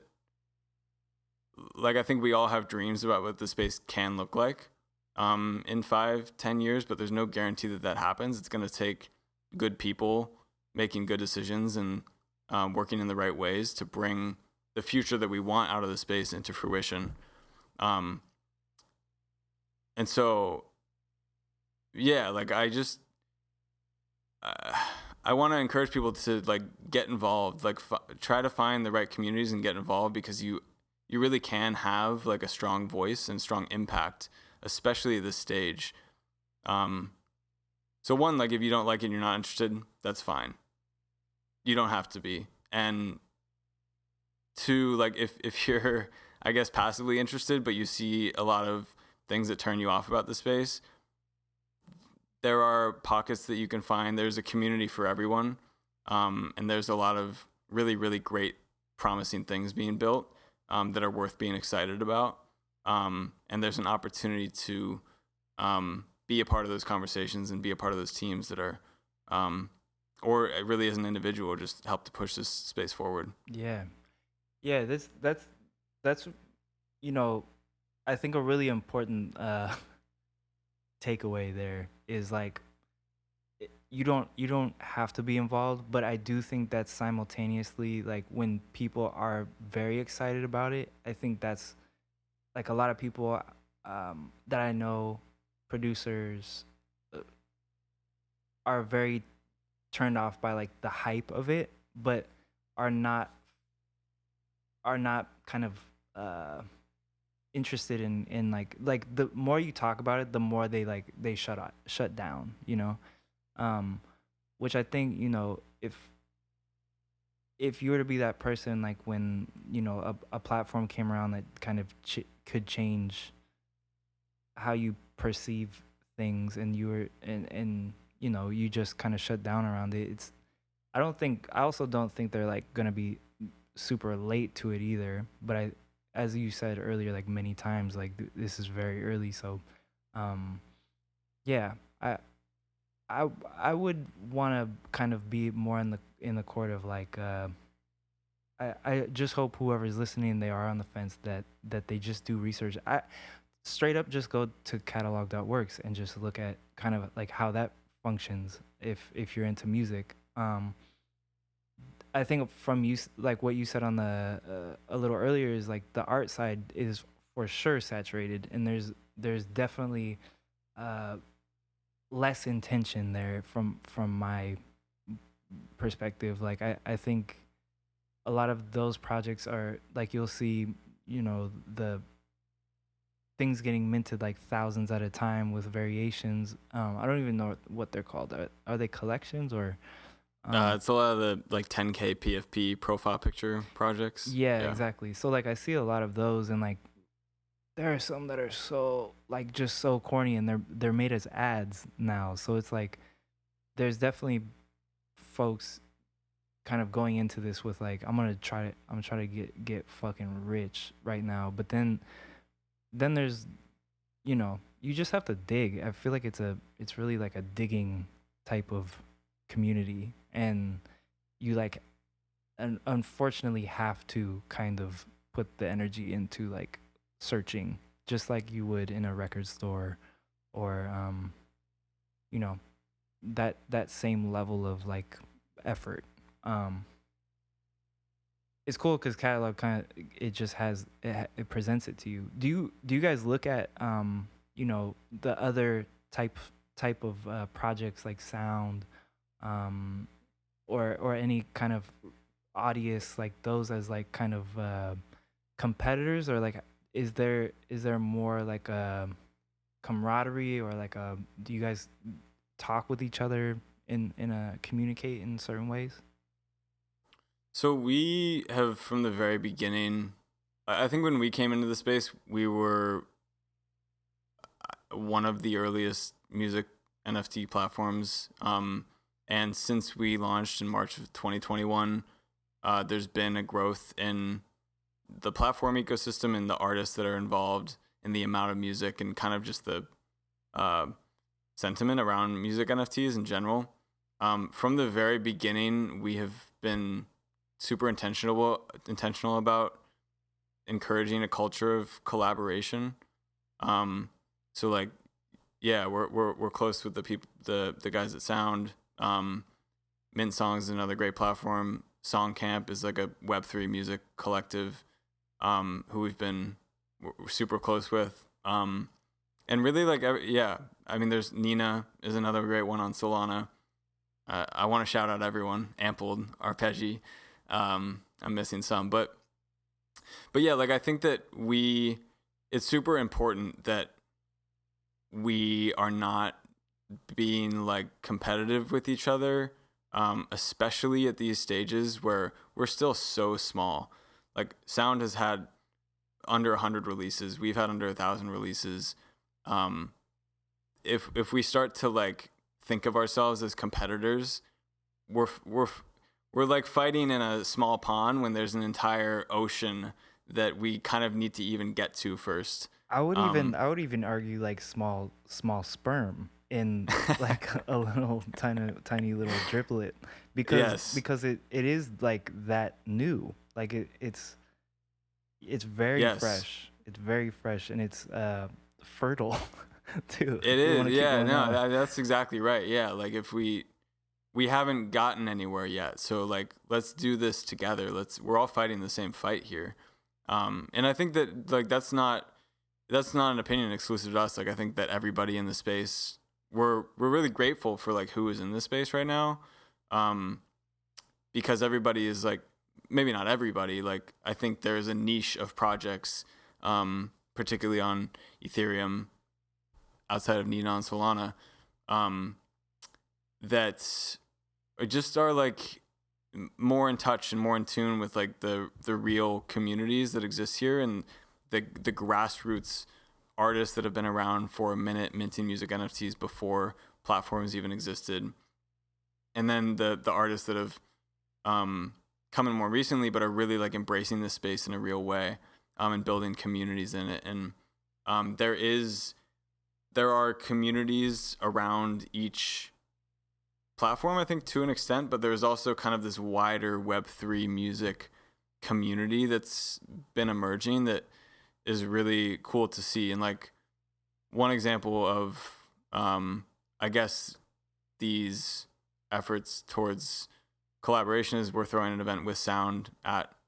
[SPEAKER 2] like, I think we all have dreams about what the space can look like in 5-10 years, but there's no guarantee that happens. It's going to take good people making good decisions and working in the right ways to bring the future that we want out of the space into fruition. And so, yeah, like, I want to encourage people to like get involved, like try to find the right communities and get involved, because you really can have like a strong voice and strong impact, especially at this stage. So one, like, if you don't like it and you're not interested, that's fine. You don't have to be. And to like if you're I guess passively interested, but you see a lot of things that turn you off about the space, there are pockets that you can find. There's a community for everyone, and there's a lot of really really great, promising things being built that are worth being excited about. And there's an opportunity to be a part of those conversations and be a part of those teams that are, or really as an individual, just help to push this space forward.
[SPEAKER 1] Yeah. Yeah, that's you know, I think a really important takeaway there is like you don't have to be involved, but I do think that simultaneously, like when people are very excited about it, I think that's like a lot of people that I know, producers, uh, are very turned off by like the hype of it, but are not kind of interested in like the more you talk about it, the more they shut down, um which I think, if you were to be that person, like when a platform came around that kind of could change how you perceive things, and and you just kind of shut down around it. I also don't think they're like gonna be super late to it either, but as you said earlier, like many times, like this is very early. So um yeah, I would want to kind of be more in the court of like, I just hope whoever's listening, they are on the fence, that they just do research. I straight up just go to catalog.works and just look at kind of like how that functions if you're into music. I think from you, like what you said on the a little earlier, is like the art side is for sure saturated, and there's definitely uh less intention there from my perspective. Like I think a lot of those projects are like, you'll see, the things getting minted like thousands at a time with variations. I don't even know what they're called. Are they collections or
[SPEAKER 2] It's a lot of the like 10K PFP profile picture projects.
[SPEAKER 1] yeah,
[SPEAKER 2] Yeah.
[SPEAKER 1] exactly. So like I see a lot of those, and like there are some that are so like just so corny, and they're made as ads now. So it's like there's definitely folks kind of going into this with like, I'm gonna try to get fucking rich right now. But then there's, you just have to dig. I feel like it's really like a digging type of community, and you like unfortunately have to kind of put the energy into like searching, just like you would in a record store, or you know that same level of like effort. um it's cool because catalog kind of, it just has it presents it to you. Do you guys look at the other type of projects like sound, um or any kind of audience like those, as like kind of competitors, or like is there more like a camaraderie, or like a, do you guys talk with each other in a communicate in certain ways?
[SPEAKER 2] So we have from the very beginning. I think when we came into the space, we were one of the earliest music NFT platforms. And since we launched in March of 2021, there's been a growth in the platform ecosystem and the artists that are involved, and the amount of music, and kind of just the uh, sentiment around music NFTs in general. From the very beginning, we have been super intentional about encouraging a culture of collaboration. So like, yeah, we're close with the people, the guys at Sound. Mint Songs is another great platform. Song Camp is like a Web3 music collective, who we're super close with. And really like, yeah, I mean, there's Nina is another great one on Solana. I want to shout out everyone, Ampled, Arpeggi. I'm missing some, but yeah, like I think that it's super important that we are not being like competitive with each other, especially at these stages where we're still so small. Like Sound has had under 100 releases. We've had under 1,000 releases. Um, if we start to like think of ourselves as competitors, we're we're we're like fighting in a small pond when there's an entire ocean that we kind of need to even get to first. Um,
[SPEAKER 1] I would even argue like small sperm in like a little tiny little driplet,
[SPEAKER 2] yes,
[SPEAKER 1] because it is like that new. Like it's very
[SPEAKER 2] yes,
[SPEAKER 1] fresh. It's very fresh and it's fertile too.
[SPEAKER 2] it
[SPEAKER 1] If we
[SPEAKER 2] is.
[SPEAKER 1] want to keep
[SPEAKER 2] Yeah,
[SPEAKER 1] going
[SPEAKER 2] no,
[SPEAKER 1] on.
[SPEAKER 2] that's exactly right. Yeah, like if we haven't gotten anywhere yet, so like let's do this together. We're all fighting the same fight here. And I think that like that's not an opinion exclusive to us. Like I think that everybody in the space, we're really grateful for like who is in this space right now, um, because everybody is like, maybe not everybody. Like I think there's a niche of projects, particularly on Ethereum, outside of Nina and Solana, um, that just are like more in touch and more in tune with like the real communities that exist here, and the grassroots artists that have been around for a minute minting music NFTs before platforms even existed, and then the artists that have come in more recently but are really like embracing this space in a real way, and building communities in it. And there are communities around each platform, I think, to an extent, but there's also kind of this wider Web3 music community that's been emerging that is really cool to see. And like one example of, I guess, these efforts towards collaboration is we're throwing an event with Sound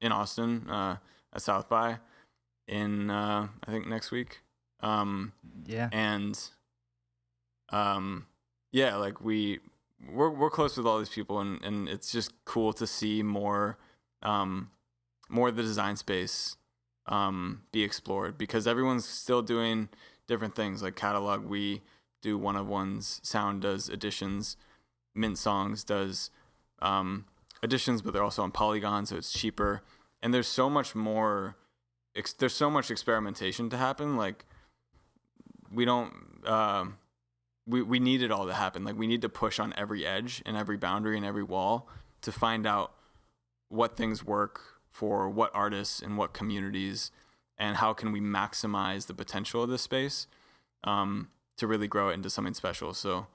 [SPEAKER 2] in Austin, at South by in I think next week.
[SPEAKER 1] Yeah.
[SPEAKER 2] And yeah, like we're close with all these people, and it's just cool to see more of the design space be explored, because everyone's still doing different things. Like Catalog, we do one of ones, Sound does editions, Mint Songs does editions, but they're also on Polygon, so it's cheaper. And there's so much more. There's so much experimentation to happen. Like we don't. We need it all to happen. Like we need to push on every edge and every boundary and every wall to find out what things work for what artists and what communities, and how can we maximize the potential of this space, to really grow it into something special. So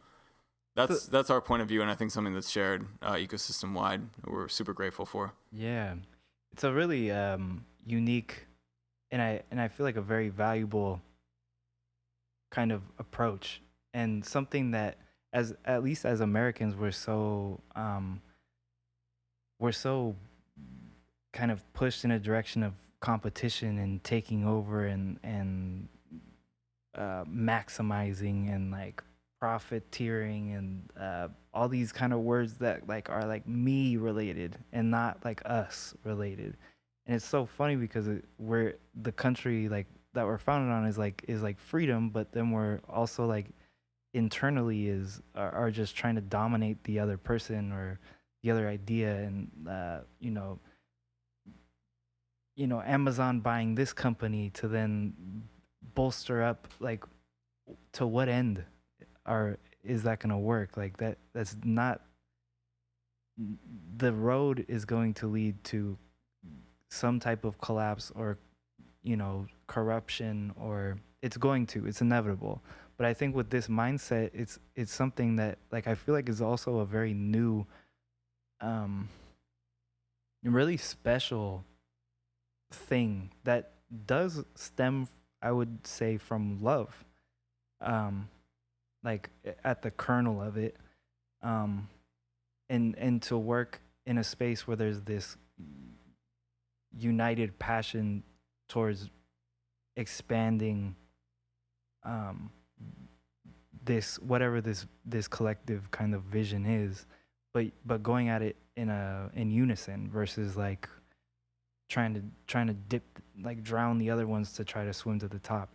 [SPEAKER 1] So,
[SPEAKER 2] that's our point of view, and I think something that's shared ecosystem wide. We're super grateful for.
[SPEAKER 1] yeah. It's a really unique and I feel like a very valuable kind of approach, and something that, as at least as Americans, we're so kind of pushed in a direction of competition and taking over and maximizing and like profiteering and all these kind of words that like are like me related and not like us related. And it's so funny because we're the country like that we're founded on is like freedom, but then we're also like internally are just trying to dominate the other person or the other idea. And Amazon buying this company to then bolster up, like, to what end are is that going to work? Like that's not, the road is going to lead to some type of collapse or corruption, or it's inevitable. But I think with this mindset, it's something that, like, I feel like is also a very new, um really special thing that does stem, I would say, from love, um like at the kernel of it, um and to work in a space where there's this united passion towards expanding, um this, whatever this collective kind of vision is, but going at it in unison versus like trying to dip, like drown the other ones to try to swim to the top.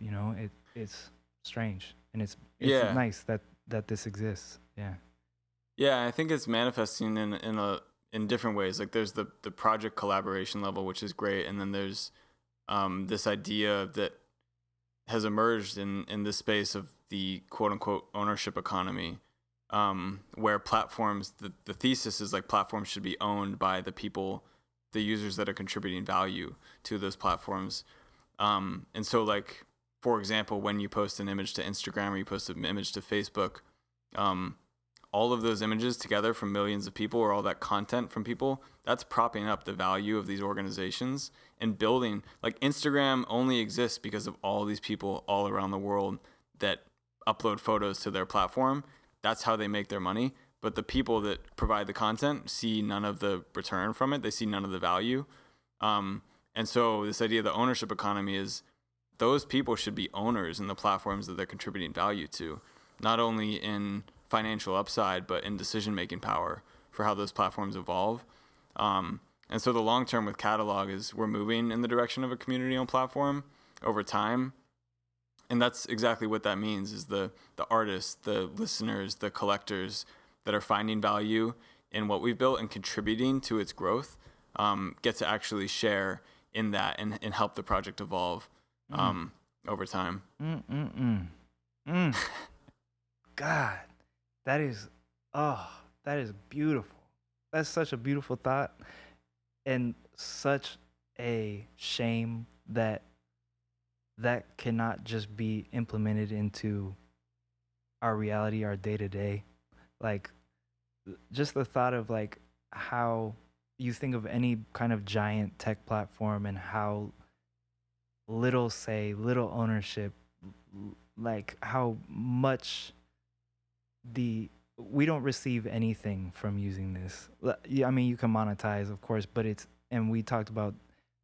[SPEAKER 1] It's strange, and it's
[SPEAKER 2] Yeah,
[SPEAKER 1] nice that this exists. Yeah.
[SPEAKER 2] yeah. I think it's manifesting in different ways. Like there's the project collaboration level, which is great, and then there's this idea that has emerged in this space of the quote unquote ownership economy, where platforms, the thesis is like platforms should be owned by the people, the users that are contributing value to those platforms. And so like, for example, when you post an image to Instagram or you post an image to Facebook, all of those images together from millions of people, or all that content from people, that's propping up the value of these organizations and building. Like Instagram only exists because of all these people all around the world that upload photos to their platform. That's how they make their money. But the people that provide the content see none of the return from it. They see none of the value. And so this idea of the ownership economy is those people should be owners in the platforms that they're contributing value to, not only in financial upside, but in decision-making power for how those platforms evolve. And so the long term with Catalog is we're moving in the direction of a community-owned platform over time. And that's exactly what that means, is the artists, the listeners, the collectors that are finding value in what we've built and contributing to its growth, get to actually share in that and help the project evolve over time.
[SPEAKER 1] God, that is, that is beautiful. That's such a beautiful thought, and such a shame that that cannot just be implemented into our reality, our day to day. Like, just the thought of like how you think of any kind of giant tech platform and how little say, little ownership, like how much we don't receive anything from using this. Yeah, I mean, you can monetize, of course, but and we talked about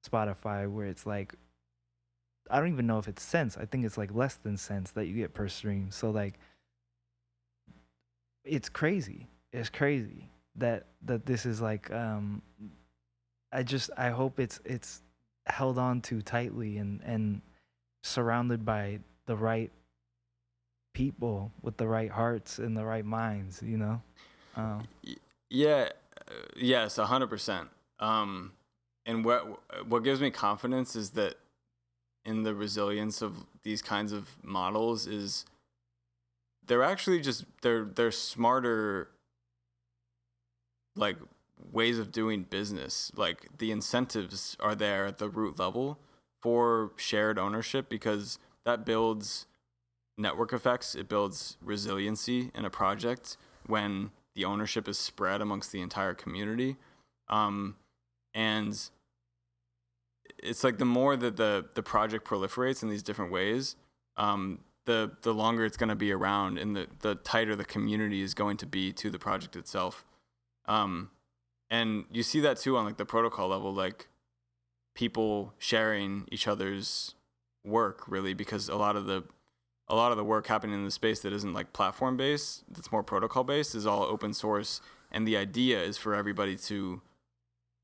[SPEAKER 1] Spotify, where it's like, I don't even know if it's cents. I think it's like less than cents that you get per stream. So like, it's crazy. It's crazy that this is like, I hope it's held on to tightly and surrounded by the right people with the right hearts and the right minds, you know?
[SPEAKER 2] Yeah, yes, 100%. And what gives me confidence is that in the resilience of these kinds of models is they're actually just they're smarter, like, ways of doing business. Like the incentives are there at the root level for shared ownership, because that builds network effects. It builds resiliency in a project when the ownership is spread amongst the entire community. And it's like the more that the project proliferates in these different ways, the longer it's going to be around, and the tighter the community is going to be to the project itself. And you see that too on like the protocol level, like people sharing each other's work, really, because a lot of the work happening in the space that isn't like platform based, that's more protocol based, is all open source. And the idea is for everybody to,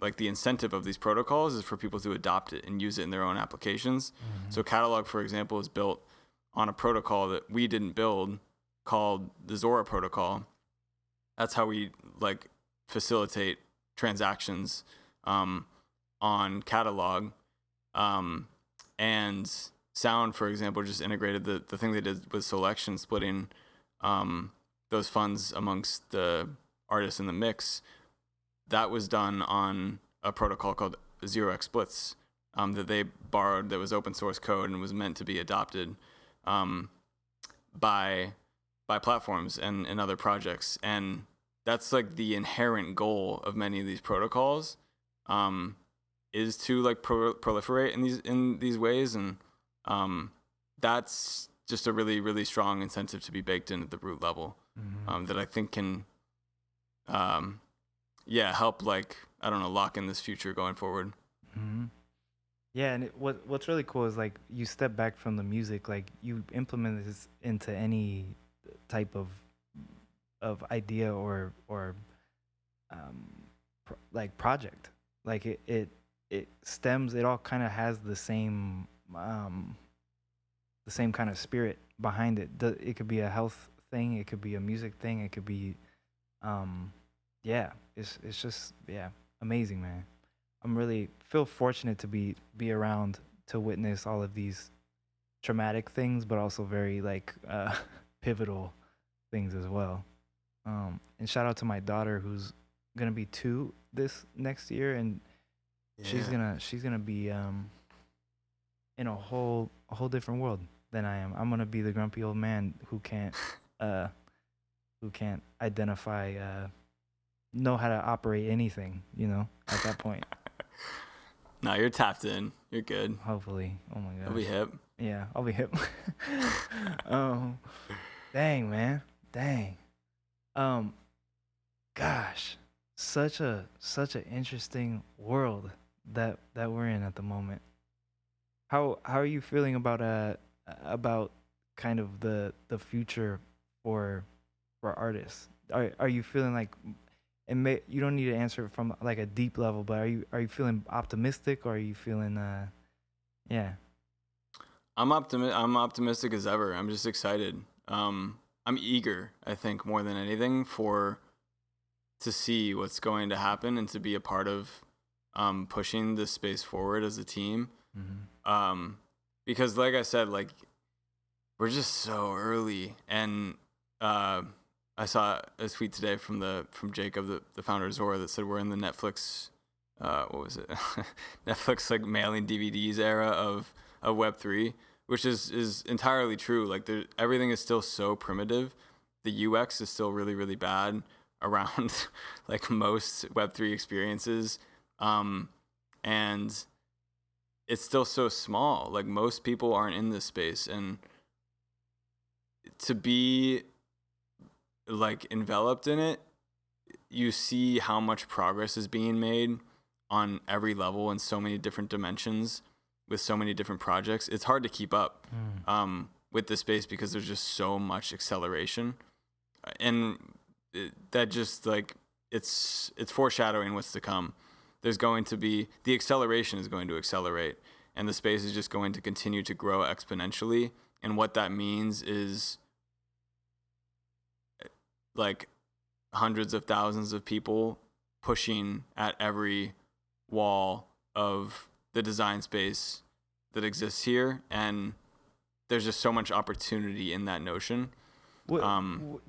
[SPEAKER 2] like, the incentive of these protocols is for people to adopt it and use it in their own applications. Mm-hmm. So Catalog, for example, is built on a protocol that we didn't build called the Zora protocol. That's how we like facilitate transactions on Catalog. And Sound, for example, just integrated the thing they did with selection, splitting those funds amongst the artists in the mix. That was done on a protocol called 0x Splits that they borrowed, that was open source code and was meant to be adopted by platforms and other projects. And that's like the inherent goal of many of these protocols, is to like proliferate in these ways. And that's just a really, really strong incentive to be baked in at the root level, that I think can help, like, I don't know, lock in this future going forward.
[SPEAKER 1] Mm-hmm. Yeah, and what's really cool is like you step back from the music, like you implement this into any type of idea or like project. Like it stems. It all kind of has the same kind of spirit behind it. It could be a health thing. It could be a music thing. It could be yeah, it's just yeah, amazing, man. I'm really feel fortunate to be around to witness all of these traumatic things, but also very like pivotal things as well. And shout out to my daughter who's gonna be 2 this next year, and
[SPEAKER 2] Yeah.
[SPEAKER 1] she's gonna be in a whole different world than I am. I'm gonna be the grumpy old man uh who can't identify know how to operate anything, you know, at that point.
[SPEAKER 2] No, you're tapped in. You're good.
[SPEAKER 1] Hopefully. Oh my
[SPEAKER 2] You'll be
[SPEAKER 1] gosh.
[SPEAKER 2] hip.
[SPEAKER 1] Yeah, I'll be hip. um dang, man. Dang. Um gosh. Such an interesting world that we're in at the moment. How are you feeling about kind of the future for artists? Are you feeling like you don't need to answer from like a deep level, but are you feeling optimistic or are you feeling yeah.
[SPEAKER 2] I'm optimistic as ever. I'm just excited. I'm eager, I think, more than anything to see what's going to happen and to be a part of pushing this space forward as a team.
[SPEAKER 1] Mm-hmm.
[SPEAKER 2] Because like I said, like we're just so early, and uh, I saw a tweet today from Jacob, the founder of Zora, that said we're in the Netflix, what was it, Netflix like mailing DVDs era of Web3, which is entirely true. Like everything is still so primitive. The UX is still really really bad around like most Web3 experiences, and it's still so small. Like most people aren't in this space, and to be like enveloped in it, you see how much progress is being made on every level in so many different dimensions with so many different projects. It's hard to keep up with this space because there's just so much acceleration, and that just like it's foreshadowing what's to come. There's going to be the acceleration is going to accelerate, and the space is just going to continue to grow exponentially. And what that means is like hundreds of thousands of people pushing at every wall of the design space that exists here, and there's just so much opportunity in that notion.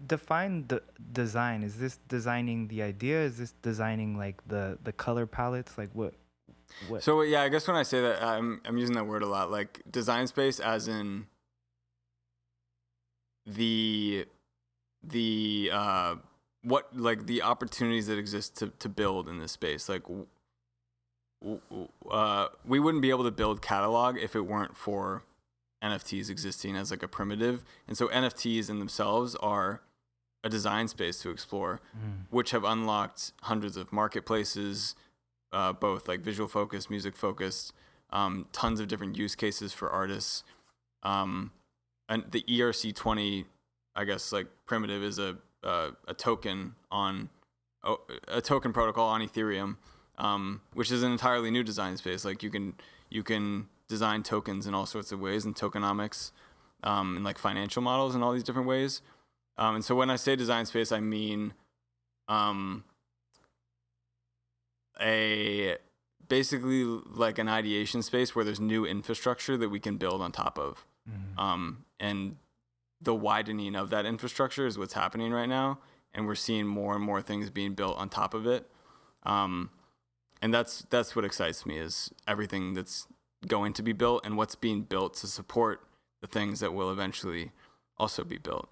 [SPEAKER 1] Define the design. Is this designing the idea? Is this designing like the color palettes? Like what?
[SPEAKER 2] So yeah, I guess when I say that, I'm using that word a lot, like design space, as in the what, like the opportunities that exist to build in this space. Like we wouldn't be able to build catalog if it weren't for NFTs existing as like a primitive. And so NFTs in themselves are a design space to explore, which have unlocked hundreds of marketplaces, both like visual focused, music focused, tons of different use cases for artists. And the ERC20, I guess, like primitive is a token on a token protocol on Ethereum, which is an entirely new design space. Like you can design tokens in all sorts of ways, and tokenomics, and like financial models in all these different ways. And so when I say design space, I mean a basically like an ideation space where there's new infrastructure that we can build on top of. And the widening of that infrastructure is what's happening right now, and we're seeing more and more things being built on top of it. And that's what excites me, is everything that's going to be built and what's being built to support the things that will eventually also be built.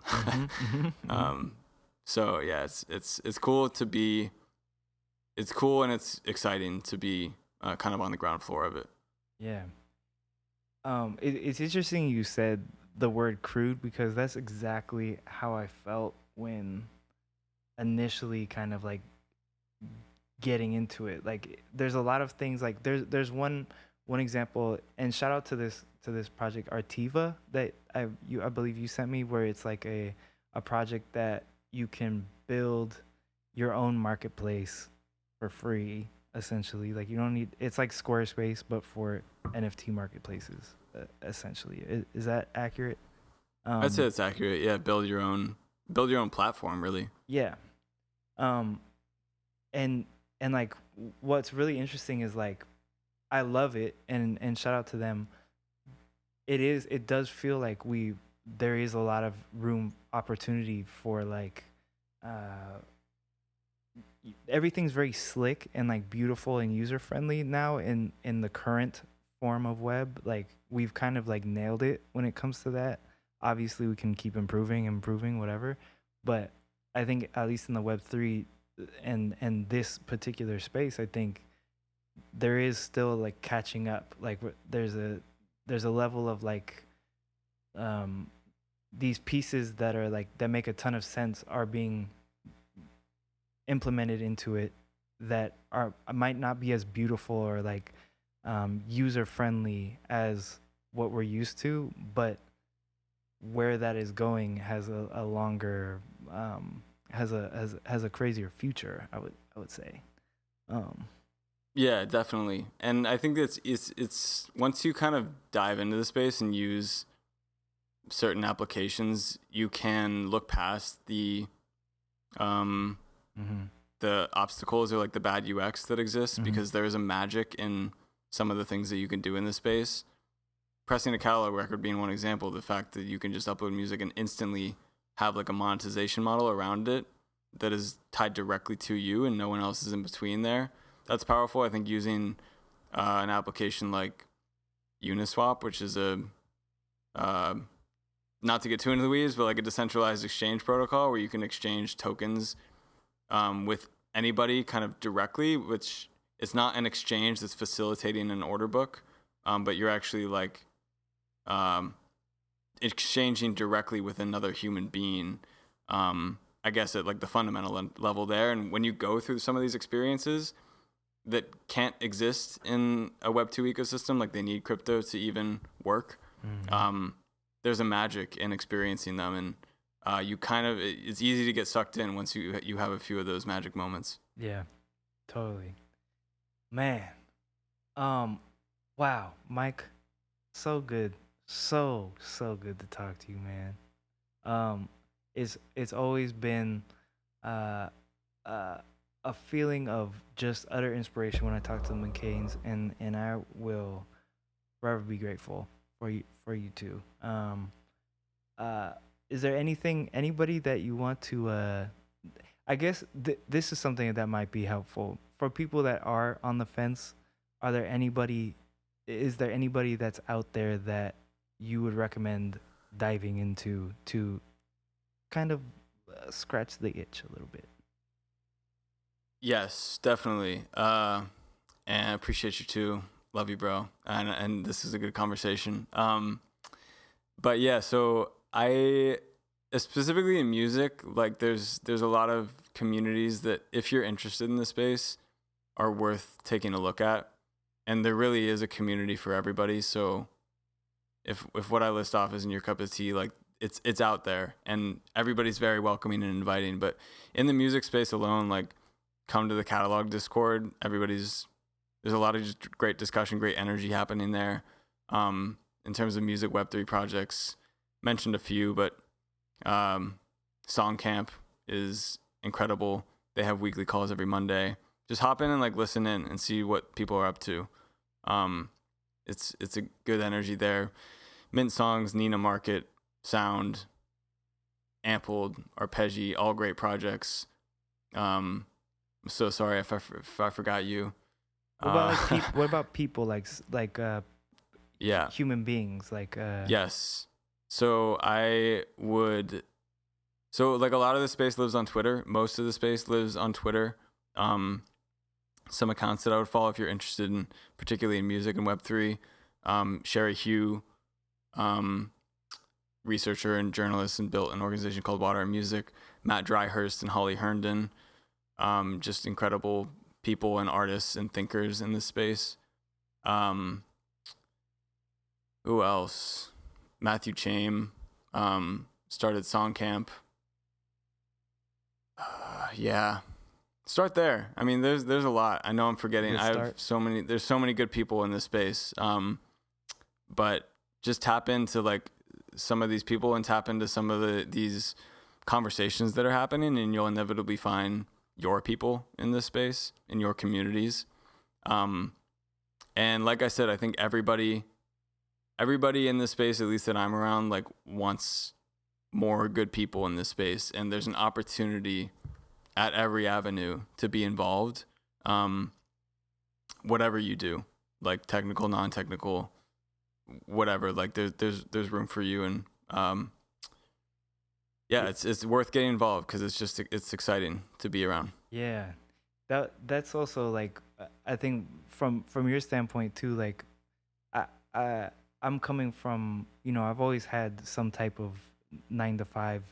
[SPEAKER 2] So yeah, it's cool to be, it's cool and it's exciting to be kind of on the ground floor of it.
[SPEAKER 1] Yeah. It's interesting you said the word crude, because that's exactly how I felt when initially kind of like getting into it. Like there's a lot of things, like there's one example, and shout out to this project Artiva that I believe you sent me, where it's like a project that you can build your own marketplace for free, essentially. Like you don't need, it's like Squarespace but for NFT marketplaces, essentially. Is that accurate?
[SPEAKER 2] I'd say it's accurate. Yeah, build your own platform, really.
[SPEAKER 1] Yeah. and like what's really interesting is like I love it, and shout out to them. It does feel like there is a lot of room opportunity for like uh everything's very slick and like beautiful and user friendly now in the current form of web. Like we've kind of like nailed it when it comes to that. Obviously we can keep improving whatever, but I think at least in the web 3 and this particular space, I think there is still like catching up. Like there's a level of like um these pieces that are like that make a ton of sense are being implemented into it that are might not be as beautiful or like user friendly as what we're used to, but where that is going has a longer has a crazier future. I would say. Um,
[SPEAKER 2] Yeah, definitely. And I think it's once you kind of dive into the space and use certain applications, you can look past um
[SPEAKER 1] mm-hmm.
[SPEAKER 2] the obstacles or like the bad UX that exists,
[SPEAKER 1] Mm-hmm.
[SPEAKER 2] because there is a magic in some of the things that you can do in this space. Pressing a catalog record being one example, the fact that you can just upload music and instantly have like a monetization model around it that is tied directly to you and no one else is in between there. That's powerful. I think using an application like Uniswap, which is a uh, not to get too into the weeds, but like a decentralized exchange protocol where you can exchange tokens with anybody kind of directly, which it's not an exchange that's facilitating an order book, but you're actually like um, exchanging directly with another human being. I guess at like the fundamental level there. And when you go through some of these experiences that can't exist in a Web2 ecosystem, like they need crypto to even work,
[SPEAKER 1] Mm-hmm.
[SPEAKER 2] there's a magic in experiencing them. And you kind of, it's easy to get sucked in once you have a few of those magic moments.
[SPEAKER 1] Yeah, totally. Man, um, wow, Mike, so good, so good to talk to you, man. Um, it's always been uh, uh, a feeling of just utter inspiration when I talk to the McCains, and I will forever be grateful for you too. Uh, is there anybody that you want to? I guess this is something that might be helpful for people that are on the fence. Are there anybody? Is there anybody that's out there that you would recommend diving into to kind of scratch the itch a little bit?
[SPEAKER 2] Yes, definitely. And I appreciate you too. Love you, bro. And this is a good conversation. But yeah, so I specifically in music, like there's a lot of communities that if you're interested in the space are worth taking a look at. And there really is a community for everybody. So if what I list off isn't your cup of tea, like it's out there and everybody's very welcoming and inviting. But in the music space alone, like come to the catalog Discord. There's a lot of just great discussion, great energy happening there. In terms of music Web3 projects, mentioned a few, but Song Camp is incredible. They have weekly calls every Monday. Just hop in and like listen in and see what people are up to. It's a good energy there. Mint Songs, Nina Market, Sound, Ampled, Arpeggi, all great projects. I'm so sorry if I forgot you.
[SPEAKER 1] What about like what about people
[SPEAKER 2] Yeah.
[SPEAKER 1] human beings like
[SPEAKER 2] Yes. So like a lot of the space lives on Twitter. Most of the space lives on Twitter. Some accounts that I would follow if you're interested in, particularly in music and Web3. Sherry Hugh, researcher and journalist, and built an organization called Water and Music. Matt Dryhurst and Holly Herndon, just incredible people and artists and thinkers in this space. Who else? Matthew Chaim, started Song Camp. Yeah, start there. I mean, there's a lot. I know I'm forgetting. I have so many. There's so many good people in this space. But just tap into like some of these people and tap into some of these conversations that are happening, and you'll inevitably find your people in this space, in your communities. And like I said, I think everybody in this space, at least that I'm around, like wants more good people in this space, and there's an opportunity at every avenue to be involved. Whatever you do, like technical, non-technical, whatever, like there's room for you. And yeah, it's worth getting involved because it's exciting to be around.
[SPEAKER 1] Yeah, that's also like I think from your standpoint too. Like I I I'm coming from, I've always had some type of 9 to 5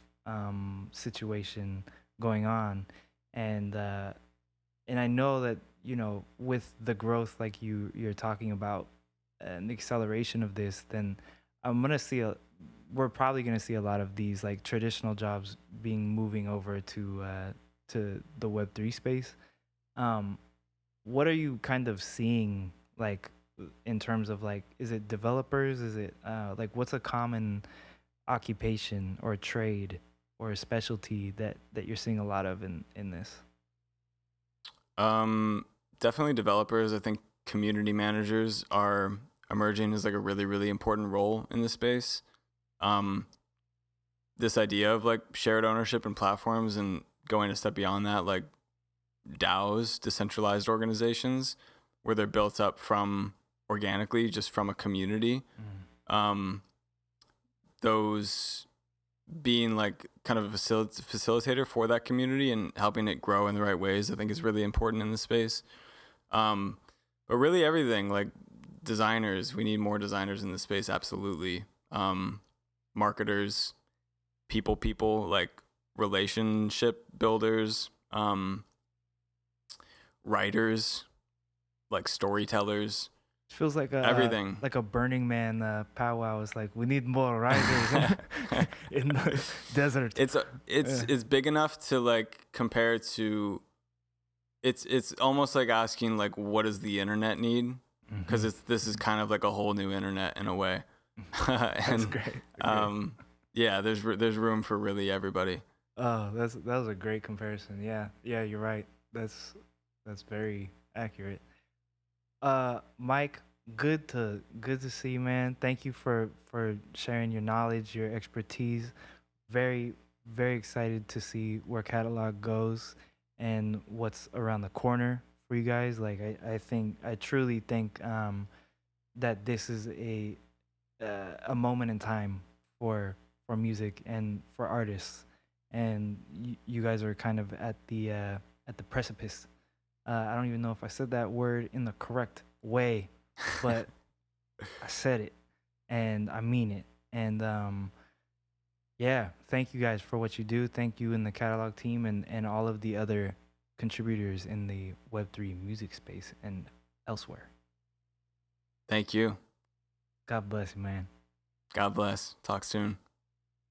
[SPEAKER 1] situation going on, and and I know that with the growth like you're talking about and the acceleration of this, then I'm gonna see a we're probably gonna see a lot of these like traditional jobs being moving over to the Web3 space. Um, what are you kind of seeing like in terms of like, is it developers? Is it like what's a common occupation or trade or a specialty that you're seeing a lot of in this?
[SPEAKER 2] Definitely developers. I think community managers are emerging as like a really, really important role in this space. This idea of like shared ownership and platforms, and going a step beyond that, like DAOs, decentralized organizations, where they're built up from organically, just from a community. Those being like kind of a facilitator for that community and helping it grow in the right ways, I think is really important in this space. But really everything, like designers, we need more designers in this space. Absolutely. Marketers, people, like relationship builders, writers, like storytellers.
[SPEAKER 1] Feels like
[SPEAKER 2] Everything.
[SPEAKER 1] like a Burning Man powwow. It's like we need more riders in the desert.
[SPEAKER 2] It's big enough to like compare to. It's almost like asking like, what does the internet need? Because this is kind of like a whole new internet in a way.
[SPEAKER 1] That's great.
[SPEAKER 2] Yeah, there's room for really everybody.
[SPEAKER 1] Oh, that was a great comparison. Yeah, you're right. That's very accurate. Mike, good to see you, man. Thank you for sharing your knowledge, your expertise. Very very excited to see where catalog goes and what's around the corner for you guys. Like I truly think that this is a moment in time for music and for artists, and you guys are kind of at the precipice. I don't even know if I said that word in the correct way, but I said it and I mean it. And yeah, thank you guys for what you do. Thank you and the catalog team and all of the other contributors in the Web3 music space and elsewhere.
[SPEAKER 2] Thank you.
[SPEAKER 1] God bless you, man.
[SPEAKER 2] God bless. Talk soon.